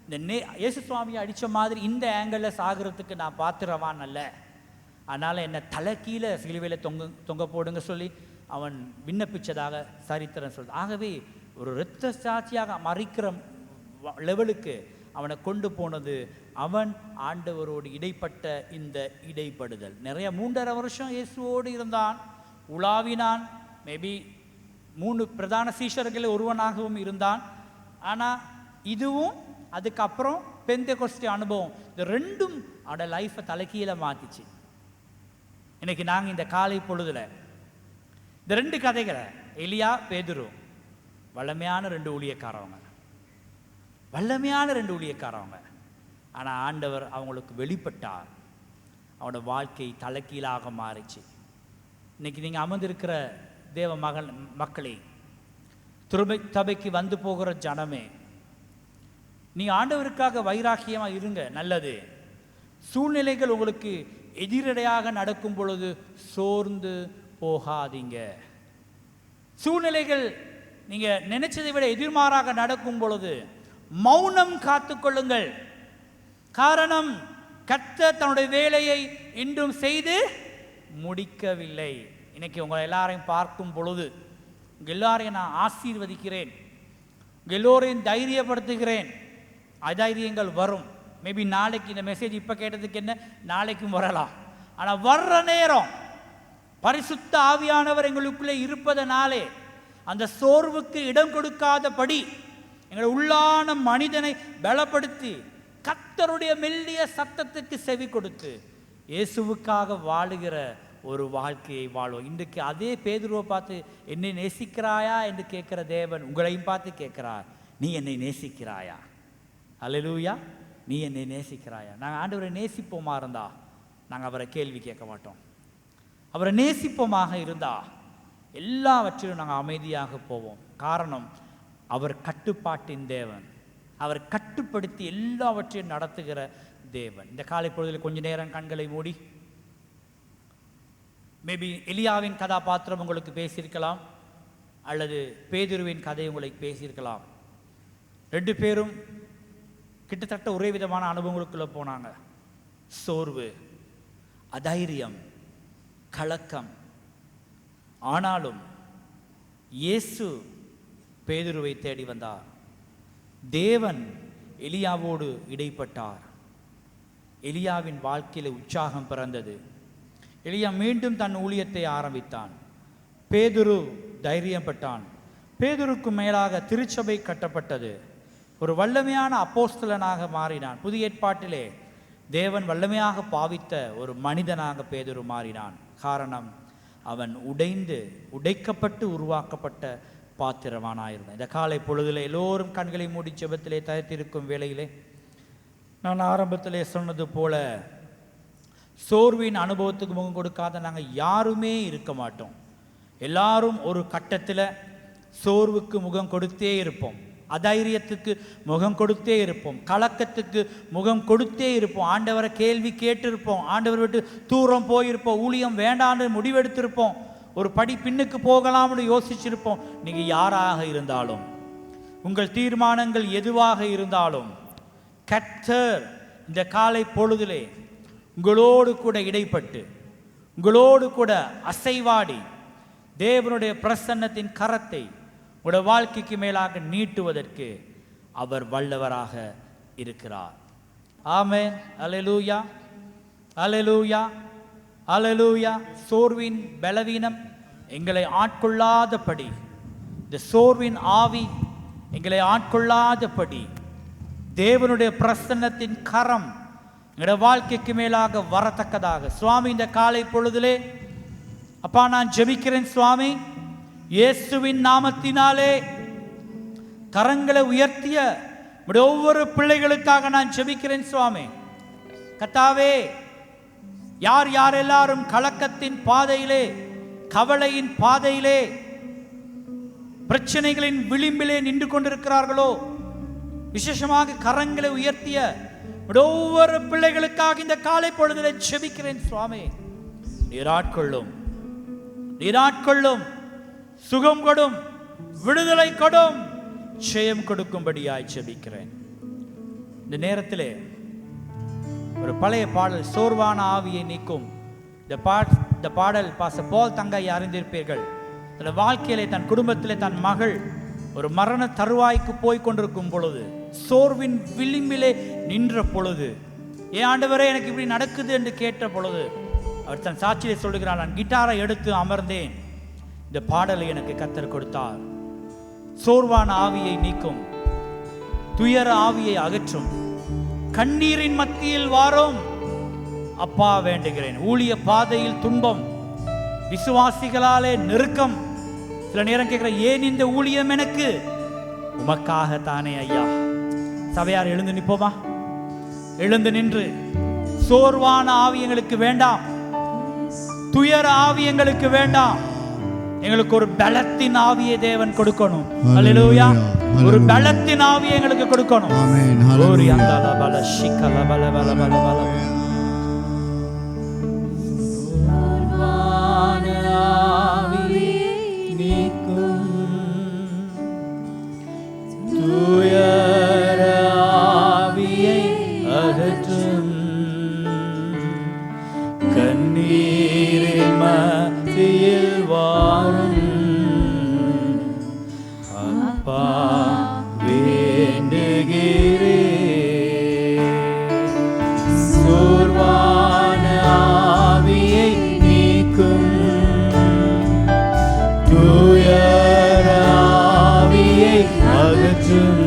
இந்த இயேசு சுவாமியை அடித்த மாதிரி இந்த ஆங்கிளில் சாகிறதுக்கு நான் பாத்திரவான் அல்ல, அதனால் என்னை தலை கீழே சிலுவையில் தொங்க போடுங்க சொல்லி அவன் விண்ணப்பிச்சதாக சரித்திரம் சொல்லுது. ஆகவே ஒரு இரத்த சாட்சியாக மறிக்கிற லெவலுக்கு அவனை கொண்டு போனது அவன் ஆண்டவரோடு இடைப்பட்ட இந்த இடைப்படுதல். நிறைய 3.5 வருஷம் இயேசுவோடு இருந்தான், உலாவினான். மேபி 3 பிரதான சீஷர்களில் ஒருவனாகவும் இருந்தான். ஆனால் இதுவும் அதுக்கப்புறம் பெந்தெகோஸ்தே அனுபவம், இந்த ரெண்டும் அவனோட லைஃப்பை தலைக்கீழ மாற்றிச்சு. இன்னைக்கு நாங்கள் இந்த காலை பொழுதுல இந்த 2 கதைகளை, எலியா பேதுரு, வல்லமையான 2 ஊழியக்காரவங்க, வல்லமையான 2 ஊழியக்காரவங்க. ஆனால் ஆண்டவர் அவங்களுக்கு வெளிப்பட்டார், அவனோட வாழ்க்கை தலைக்கீழாக மாறிச்சு. இன்னைக்கு நீங்கள் அமர்ந்திருக்கிற தேவ மக்களே, திருபைக்கு வந்து போகிற ஜனமே, நீ ஆண்டவருக்காக வைராக்கியமாக இருங்க, நல்லது. சூழ்நிலைகள் உங்களுக்கு எதிரடையாக நடக்கும் பொழுது சோர்ந்து போகாதீங்க. சூழ்நிலைகள் நீங்க நினைச்சதை விட எதிர்மாறாக நடக்கும் பொழுது மௌனம் காத்துக்கொள்ளுங்கள். காரணம், கர்த்தர் தன்னுடைய வேலையை இன்றும் செய்து முடிக்கவில்லை. இன்னைக்கு உங்களை எல்லாரையும் பார்க்கும் பொழுது உங்கள் எல்லாரையும் நான் ஆசீர்வதிக்கிறேன். எல்லோரையும் தைரியப்படுத்துகிறேன். அதைரியங்கள் வரும். மேபி நாளைக்கு இந்த மெசேஜ் இப்போ கேட்டதுக்கு என்ன, நாளைக்கும் வரலாம். ஆனால் வர்ற நேரம் பரிசுத்த ஆவியானவர் எங்களுக்குள்ளே இருப்பதனாலே அந்த சோர்வுக்கு இடம் கொடுக்காதபடி எங்கள் உள்ளான மனிதனை பலப்படுத்தி கர்த்தருடைய மெல்லிய சத்தத்துக்கு செவி கொடுத்து இயேசுவுக்காக வாழுகிற ஒரு வாழ்க்கையை வாழ்வோம். இன்றைக்கு அதே பேதுருவை பார்த்து என்னை நேசிக்கிறாயா என்று கேட்கிற தேவன் உங்களையும் பார்த்து கேட்கிறார், நீ என்னை நேசிக்கிறாயா? அல்லேலூயா. நீ என்னை நேசிக்கிறாயா? நாங்கள் ஆண்டவரை நேசிப்போமா இருந்தா நாங்கள் அவரை கேள்வி கேட்க மாட்டோம். அவரை நேசிப்போமாக இருந்தா எல்லாவற்றிலும் நாங்கள் அமைதியாக போவோம். காரணம், அவர் கட்டுப்பாட்டின் தேவன். அவர் கட்டுப்படுத்தி எல்லாவற்றையும் நடத்துகிற தேவன். இந்த காலை பொழுதில் கொஞ்ச நேரம் கண்களை மூடி, மேபி எலியாவின் கதாபாத்திரம் உங்களுக்கு பேசியிருக்கலாம், அல்லது பேதுருவின் கதை உங்களுக்கு பேசியிருக்கலாம். 2 பேரும் கிட்டத்தட்ட ஒரே விதமான அனுபவங்களுக்குள்ளே போனாங்க. சோர்வு, அதைரியம், கலக்கம். ஆனாலும் இயேசு பேதுருவை தேடி வந்தார். தேவன் எலியாவோடு இடைப்பட்டார். எலியாவின் வாழ்க்கையில் உற்சாகம் பிறந்தது. எலியா மீண்டும் தன் ஊழியத்தை ஆரம்பித்தான். பேதுரு தைரியம் பெற்றான். பேதுருக்கு மேலாக திருச்சபை கட்டப்பட்டது. ஒரு வல்லமையான அப்போஸ்தலனாக மாறினான். புதிய ஏற்பாட்டிலே தேவன் வல்லமையாக பாவித்த ஒரு மனிதனாக பேதுரு மாறினான். காரணம், அவன் உடைக்கப்பட்டு உருவாக்கப்பட்ட பாத்திரமானாயிருந்தான். இந்த காலை பொழுதில் எல்லோரும் கண்களை மூடி ஜெபத்திலே தயாரித்திருக்கும் வேளையிலே நான் ஆரம்பத்திலே சொன்னது போல சோர்வின் அனுபவத்துக்கு முகம் கொடுக்காத நாங்கள் யாருமே இருக்க மாட்டோம். எல்லாரும் ஒரு கட்டத்தில் சோர்வுக்கு முகம் கொடுத்தே இருப்போம், அதைரியத்துக்கு முகம் கொடுத்தே இருப்போம், கலக்கத்துக்கு முகம் கொடுத்தே இருப்போம். ஆண்டவரை கேள்வி கேட்டிருப்போம், ஆண்டவர் விட்டு தூரம் போயிருப்போம், ஊழியம் வேண்டான்னு முடிவெடுத்திருப்போம், ஒரு படி பின்னுக்கு போகலாம்னு யோசிச்சிருப்போம். நீங்கள் யாராக இருந்தாலும், உங்கள் தீர்மானங்கள் எதுவாக இருந்தாலும், கர்த்தர் இந்த காலை பொழுதிலே உங்களோடு கூட இடைப்பட்டு உங்களோடு கூட அசைவாடி தேவனுடைய பிரசன்னத்தின் கரத்தை உடைய வாழ்க்கைக்கு மேலாக நீட்டுவதற்கு அவர் வல்லவராக இருக்கிறார். ஆமென். அல்லேலூயா, அல்லேலூயா, அல்லேலூயா. சோர்வின் பலவீனம் எங்களை ஆட்கொள்ளாதபடி, இந்த சோர்வின் ஆவி எங்களை ஆட்கொள்ளாதபடி தேவனுடைய பிரசன்னத்தின் கரம் எங்களுடைய வாழ்க்கைக்கு மேலாக வரத்தக்கதாக சுவாமி இந்த காலை பொழுதிலே அப்பா நான் ஜெபிக்கிறேன். சுவாமி, இயேசுவின் நாமத்தினாலே கரங்களை உயர்த்திய ஒவ்வொரு பிள்ளைகளுக்காக நான் ஜெபிக்கிறேன். சுவாமி கர்த்தாவே, யார் யார் எல்லாரும் கலக்கத்தின் பாதையிலே, கவலையின் பாதையிலே, பிரச்சனைகளின் விளிம்பிலே நின்று கொண்டிருக்கிறார்களோ, விசேஷமாக கரங்களை உயர்த்திய ஒவ்வொரு பிள்ளைகளுக்காக இந்த காலை பொழுதிலே ஜெபிக்கிறேன். சுவாமி நீராட்கொள்ளும், நீராட்கொள்ளும், சுகம் கொடும், விடுதலை கொடும், ஜெயம் கொடுக்கும்படியாய் ஜெபிக்கிறேன். இந்த நேரத்திலே ஒரு பழைய பாடல், சோர்வான ஆவியை நீக்கும். இந்த பாடல் பாஸ்டர் பால் தங்கையை அறிந்திருப்பீர்கள். தன் வாழ்க்கையிலே, தன் குடும்பத்திலே, தன் மகள் ஒரு மரண தருவாய்க்கு போய் கொண்டிருக்கும் பொழுது, சோர்வின் விளிம்பிலே நின்ற பொழுது, ஏன் ஆண்டவரே எனக்கு இப்படி நடக்குது என்று கேட்ட பொழுது அவர் தன் சாட்சியை சொல்லுகிறார், நான் கிட்டாரை எடுத்து அமர்ந்தேன், இந்த பாடலை எனக்கு கர்த்தர் கொடுத்தார். சோர்வான ஆவியை நீக்கும், துயர ஆவியை அகற்றும், கண்ணீரின் மத்தியில் வாரும் அப்பா வேண்டுகிறேன். ஊழிய பாதையில் துன்பம், விசுவாசிகளாலே நெருக்கம். சில நேரம் கேட்கிற, ஏன் இந்த ஊழியம் எனக்கு? உமக்காகத்தானே ஐயா. சபையார் எழுந்து நிற்போமா? எழுந்து நின்று, சோர்வான ஆவி எங்களுக்கு வேண்டாம், துயர ஆவி எங்களுக்கு வேண்டாம், எங்களுக்கு ஒரு பலத்தின் ஆவியை தேவன் கொடுக்கணும். அல்லேலூயா. ஒரு பலத்தின் ஆவியை எங்களுக்கு கொடுக்கணும்.
ஆமென்.
ஓரி அந்தல பல சிக்கல பல பல பல பல. சோர்வான ஆவி நீக்கும், துயர ஆவியை அகற்றும், கண்ணீரின் மத்தியில் வாரும் அப்பா
என்றும்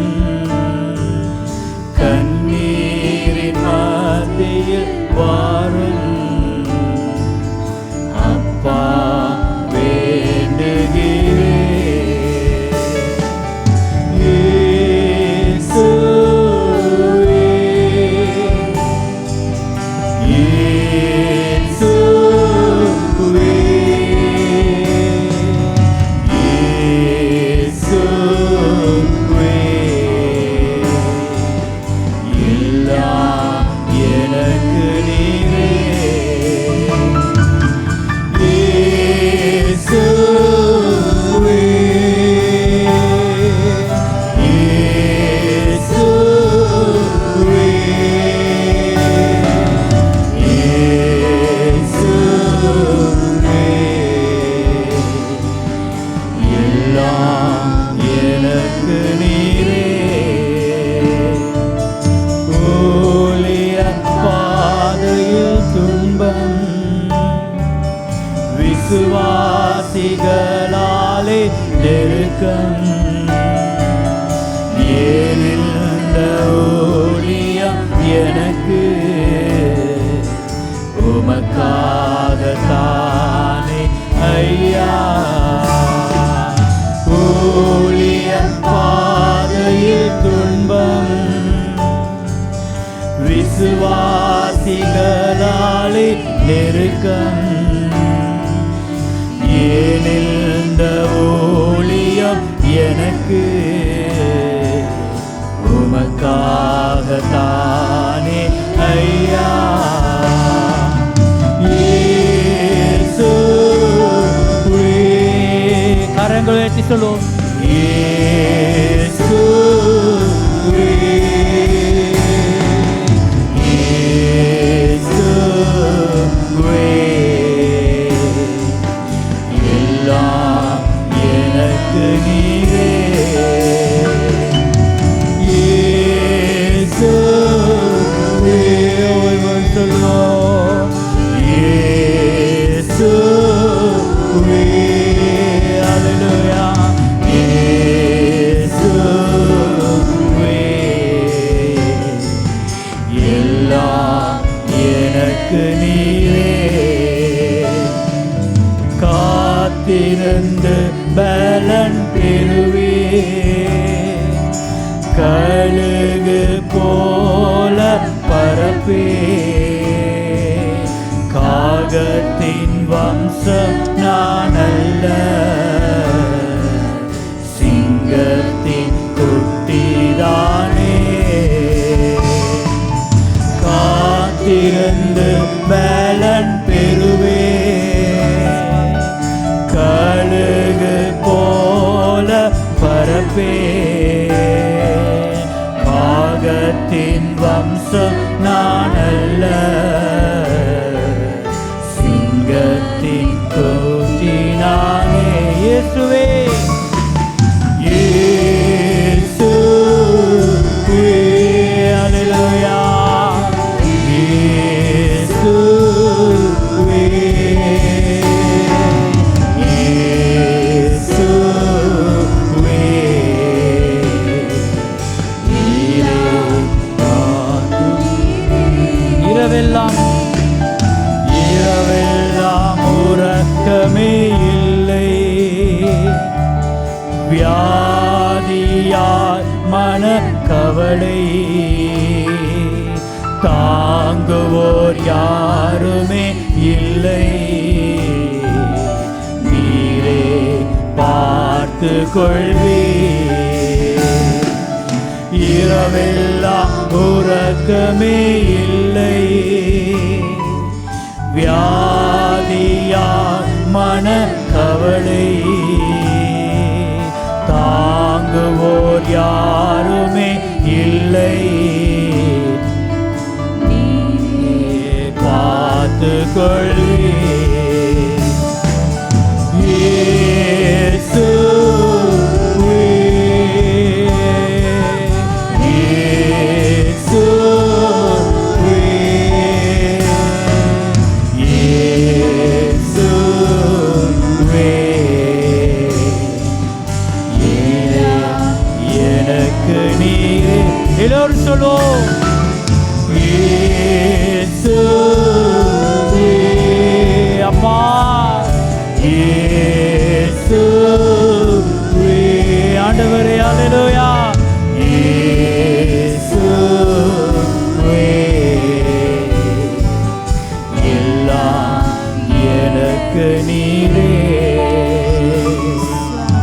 கண்ணீரின் மத்தியில் வாரும் அப்பா வேண்டுகிறேன். விசுவாசிகளாலே நெருக்கம் ஏனில் ஊழியம் எனக்கு உமக்காகத்தானே ஐயா. ஊழிய பாதையில் துன்பம் விசுவாசிகளாலே நெருக்கம் ஏனில் இந்த ஊழியம் எனக்கு உமக்காகத்தானே ஐயா. இயேசுவே, கரங்களை உயர்த்தி சொல்லுவோம். இயேசுவே, இயேசுவே, எல்லாம் எனக்கு நீரே. இயேசுவே, ஒருவன் சொல்லுவோம். இயேசுவே, அல்லேலூயா. இயேசுவே, எல்லாம் எனக்கு நீரே. காத்திருந்து பலன் பெறுவே, கழுகு போல பரப்பே. காகத்தின் வம்சம் நான் அல்ல, சிங்கத்தின் குட்டிதானே. காத்திருந்து பலன் பெறுவே, கழுகு போல பரப்பே. காகத்தின் வம்சம் நான் அல்ல, சிங்கத்தின் கூட்டினானே. இயேசுவே, இயேசுவே, அல்லேலூயா. இயேசுவே, இயேசுவே, இரவெல்லாம் இரவெல்லாம் உறக்கமே இல்லை, வியாதியால் மனக்கவலை. தாங்குவோர் யாருமே இல்லை, நீரே பார்த்து கொள்வே. இரவெல்லாம் உறக்கமே இல்லை, வியாதியால் மனக்கவலை. தாங்குவோர் யாருமே இல்லை, பார்த்து கொள்வே. இயேசுவே, இயேசுவே, இயேசுவே, எனக்கு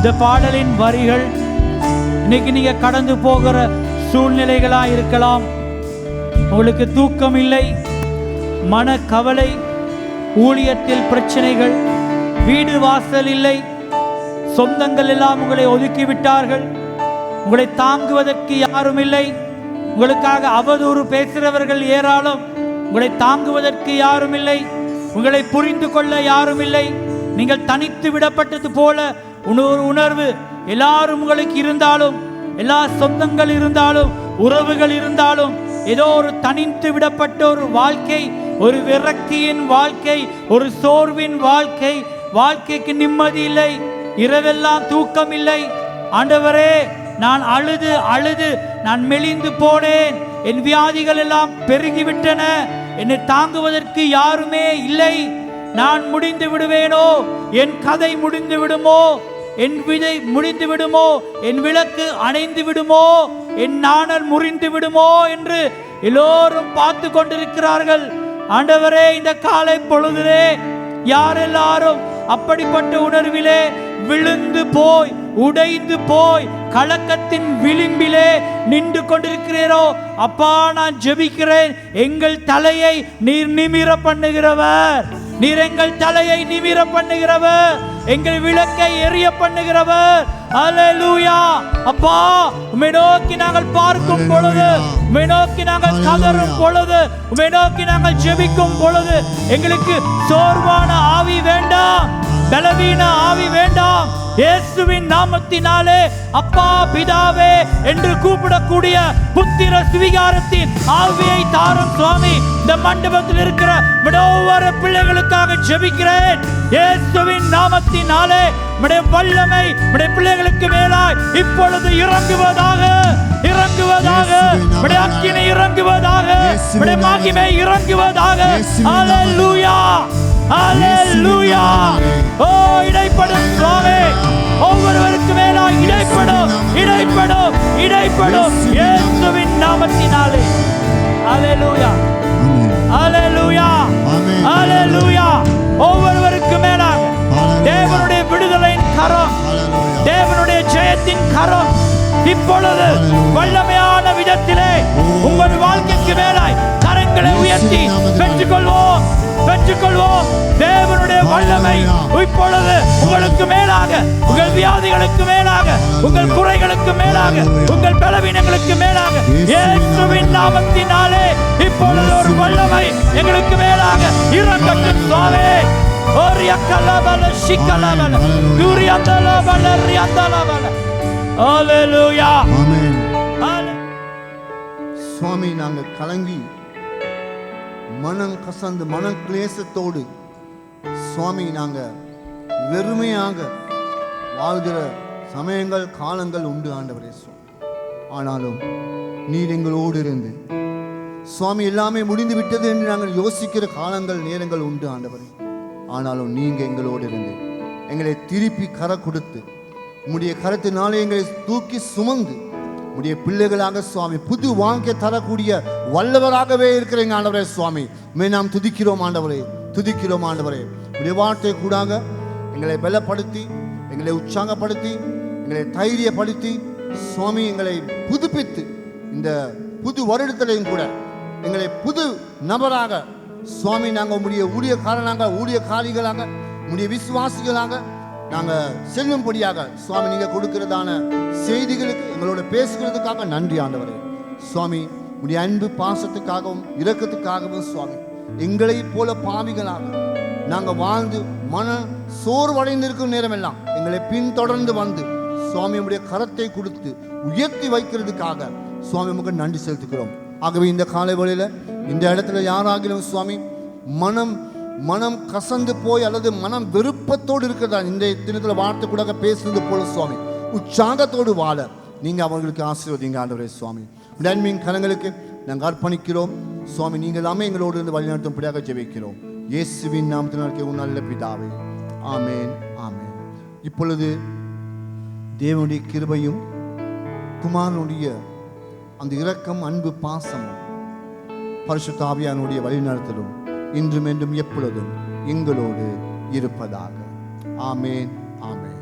இந்த பாடலின் வரிகள் இன்னைக்கு நீங்க கடந்து போகிற சூழ்நிலைகளா இருக்கலாம். உங்களுக்கு தூக்கம் இல்லை, மன கவலை, ஊழியத்தில் பிரச்சனைகள், வீடு வாசல் இல்லை, சொந்தங்கள் எல்லாம் உங்களை ஒதுக்கிவிட்டார்கள், உங்களை தாங்குவதற்கு யாரும் இல்லை, உங்களுக்காக அவதூறு பேசுகிறவர்கள் ஏராளம், உங்களை தாங்குவதற்கு யாரும் இல்லை, உங்களை புரிந்து கொள்ள யாரும் இல்லை, நீங்கள் தனித்து விடப்பட்டது போல ஒரு உணர்வு எல்லாரும் உங்களுக்கு இருந்தாலும், எல்லா சொந்தங்கள் இருந்தாலும், உறவுகள் இருந்தாலும், ஏதோ ஒரு தனித்து விடப்பட்ட ஒரு வாழ்க்கை, ஒரு விரக்தியின் வாழ்க்கை, ஒரு சோர்வின் வாழ்க்கை, வாழ்க்கைக்கு நிம்மதி இல்லை, இரவெல்லாம் தூக்கம் இல்லை. ஆண்டவரே, நான் அழுது அழுது நான் மெலிந்து போனேன், என் வியாதிகள் எல்லாம் பெருகிவிட்டன, என்னை தாங்குவதற்கு யாருமே இல்லை, நான் முடிந்து விடுவேனோ, என் கதை முடிந்து விடுமோ, என் விதை முடிந்து விடுமோ, என் விளக்கு அணைந்து விடுமோ, என் நாணல் முறிந்து விடுமோ என்று எல்லோரும் பார்த்து கொண்டிருக்கிறார்கள். ஆண்டவரே, இந்த காலை பொழுதிலே யாரெல்லாரும் அப்படிப்பட்ட உணர்விலே விழுந்து போய் உடைந்து போய் கலக்கத்தின் விளிம்பிலே நின்று கொண்டிருக்கிறீரோ, அப்பா, நான் ஜெபிக்கிறேன், எங்கள் தலையை நீர் நிமிர பண்ணுகிறவர், நீர் எங்கள் தலையை நிமிர பண்ணுகிறவர், எங்கள் விளக்கை எரிய பண்ணுகிறவர். அல்லேலூயா. அப்பா, உம்மை நோக்கி நாங்கள் பார்க்கும் பொழுது, உம்மை நோக்கி நாங்கள் கதறும் பொழுது, உம்மை நோக்கி நாங்கள் ஜெபிக்கும் பொழுது எங்களுக்கு சோர்வான ஆவி வேண்டாம், பலவீன ஆவி வேண்டாம். இயேசுவின் நாமத்தினாலே அப்பா பிதாவே என்று கூப்பிடக்கூடிய புத்திர சுவிகாரத்தின் ஆவியை தாரும் சுவாமி. இந்த மண்டபத்தில் இருக்கிற ஒவ்வொரு பிள்ளைகளுக்காக ஜெபிக்கிறேன். இயேசுவின் நாமத்தினாலே உம்முடைய வல்லமை உம்முடைய பிள்ளைகளுக்கு மேலாய் இப்பொழுது இறங்குவதாக, இறங்குவதாக, உம்முடைய அக்கினி இறங்குவதாக, உம்முடைய மகிமை இறங்குவதாக. அல்லேலூயா, அல்லேலூயா. ஓ, இடைப்படும் சுவாமி, ஒவ்வொருவருக்கு மேலாய் இடைப்படும், இடைப்படும், இடைப்படும் இயேசுவின் நாமத்தினாலே. அல்லேலூயா, அல்லேலூயா, அல்லேலூயா. ஒவ்வொருவருக்கு மேலாக தேவனுடைய விடுதலையின் கரம், தேவனுடைய ஜெயத்தின் கரம் இப்பொழுது வல்லமையான விதத்திலே உங்கள் வாழ்க்கைக்கு மேலாய் கரங்களை உயர்த்தி பெற்றுக்கொள்வோம், பெற்றுக்கொள்வோம். தேவனுடைய வல்லமை இப்பொழுது உங்களுக்கு மேலாக, உங்கள் வியாதிகளுக்கு மேலாக, உங்கள் குறைகளுக்கு மேலாக, உங்கள் பலவீனங்களுக்கு மேலாக இயேசுவின் நாமத்தினாலே இப்பொழுது ஒரு வல்லமை எங்களுக்கு மேலாக இறங்கட்டும் சுவாமி. ஓரியா கலபல சிக்கலபல குரியந்தலபல ரியந்தலபல. அல்லேலூயா.
ஆமென். சுவாமி, நாங்கள் கலங்கி மனம் கசந்து மனம் கிளேசத்தோடு சுவாமி நாங்கள் வெறுமையாக வாழ்கிற சமயங்கள் காலங்கள் உண்டு ஆண்டவரே சுவாமி. ஆனாலும் நீர் எங்களோடு இருந்து சுவாமி எல்லாமே முடிந்து விட்டது என்று நாங்கள் யோசிக்கிற காலங்கள் நேரங்கள் உண்டு ஆண்டவரே. ஆனாலும் நீங்க எங்களோடு இருந்து எங்களை திருப்பி கரை கொடுத்து உம்முடைய கரத்தினாலே எங்களை தூக்கி சுமந்து உடைய பிள்ளைகளாக சுவாமி புது வாழ்க்கை தரக்கூடிய வல்லவராகவே இருக்கிறீங்க ஆண்டவரே சுவாமி. நாம் துதிக்கிறோம் ஆண்டவரே, துதிக்கிறோம் ஆண்டவரே. உடைய வார்த்தை கூடாக எங்களை பலப்படுத்தி, எங்களை உற்சாகப்படுத்தி, எங்களை தைரியப்படுத்தி சுவாமி எங்களை புதுப்பித்து இந்த புது வருடத்திலையும் கூட எங்களை புது நபராக சுவாமி நாங்கள் உடைய ஊழியக்காரனாக, ஊழியக்காரிகளாக, உடைய விசுவாசிகளாக நாங்கள் செல்லும்படியாக சுவாமி நீங்கள் கொடுக்கிறதான செய்திகளுக்கு எங்களோட பேசுகிறதுக்காக நன்றி ஆண்டவரே சுவாமி. உடைய அன்பு பாசத்துக்காகவும் இரக்கத்துக்காகவும் சுவாமி எங்களை போல பாவிகளாக நாங்கள் வாழ்ந்து மன சோர்வடைந்திருக்கும் நேரமெல்லாம் எங்களை பின்தொடர்ந்து வந்து சுவாமி உடைய கரத்தை கொடுத்து உயர்த்தி வைக்கிறதுக்காக சுவாமி உங்களுக்கு நன்றி செலுத்துகிறோம். ஆகவே இந்த காலை வேளையில் இந்த இடத்துல யாராகிலும் சுவாமி மனம் கசந்து போய் அல்லது மனம் வெறுப்பத்தோடு இருக்கிறதா இந்த தினத்தில் வார்த்தை கூட பேசுறது போல சுவாமி உற்சாகத்தோடு வாழ நீங்க அவர்களுக்கு ஆசீர்வதிங்க ஆண்டவரே சுவாமி. நன்மையின் கரங்களுக்கு நாங்கள் அர்ப்பணிக்கிறோம் சுவாமி. நீங்கள் எல்லாமே எங்களோடு இருந்து வழிநடத்தும்படியாக ஜெபிக்கிறோம் இயேசுவின் நாமத்தினாலே உன் நல்ல பிதாவே, ஆமேன், ஆமேன். இப்பொழுது தேவனுடைய கிருபையும் குமாரனுடைய அந்த இரக்கம் அன்பு பாசம் பரிசுத்த ஆவியானுடைய வழிநடத்தலும் இன்றும் என்றும் எப்பொழுதும் எங்களோடு இருப்பதாக. ஆமேன், ஆமேன்.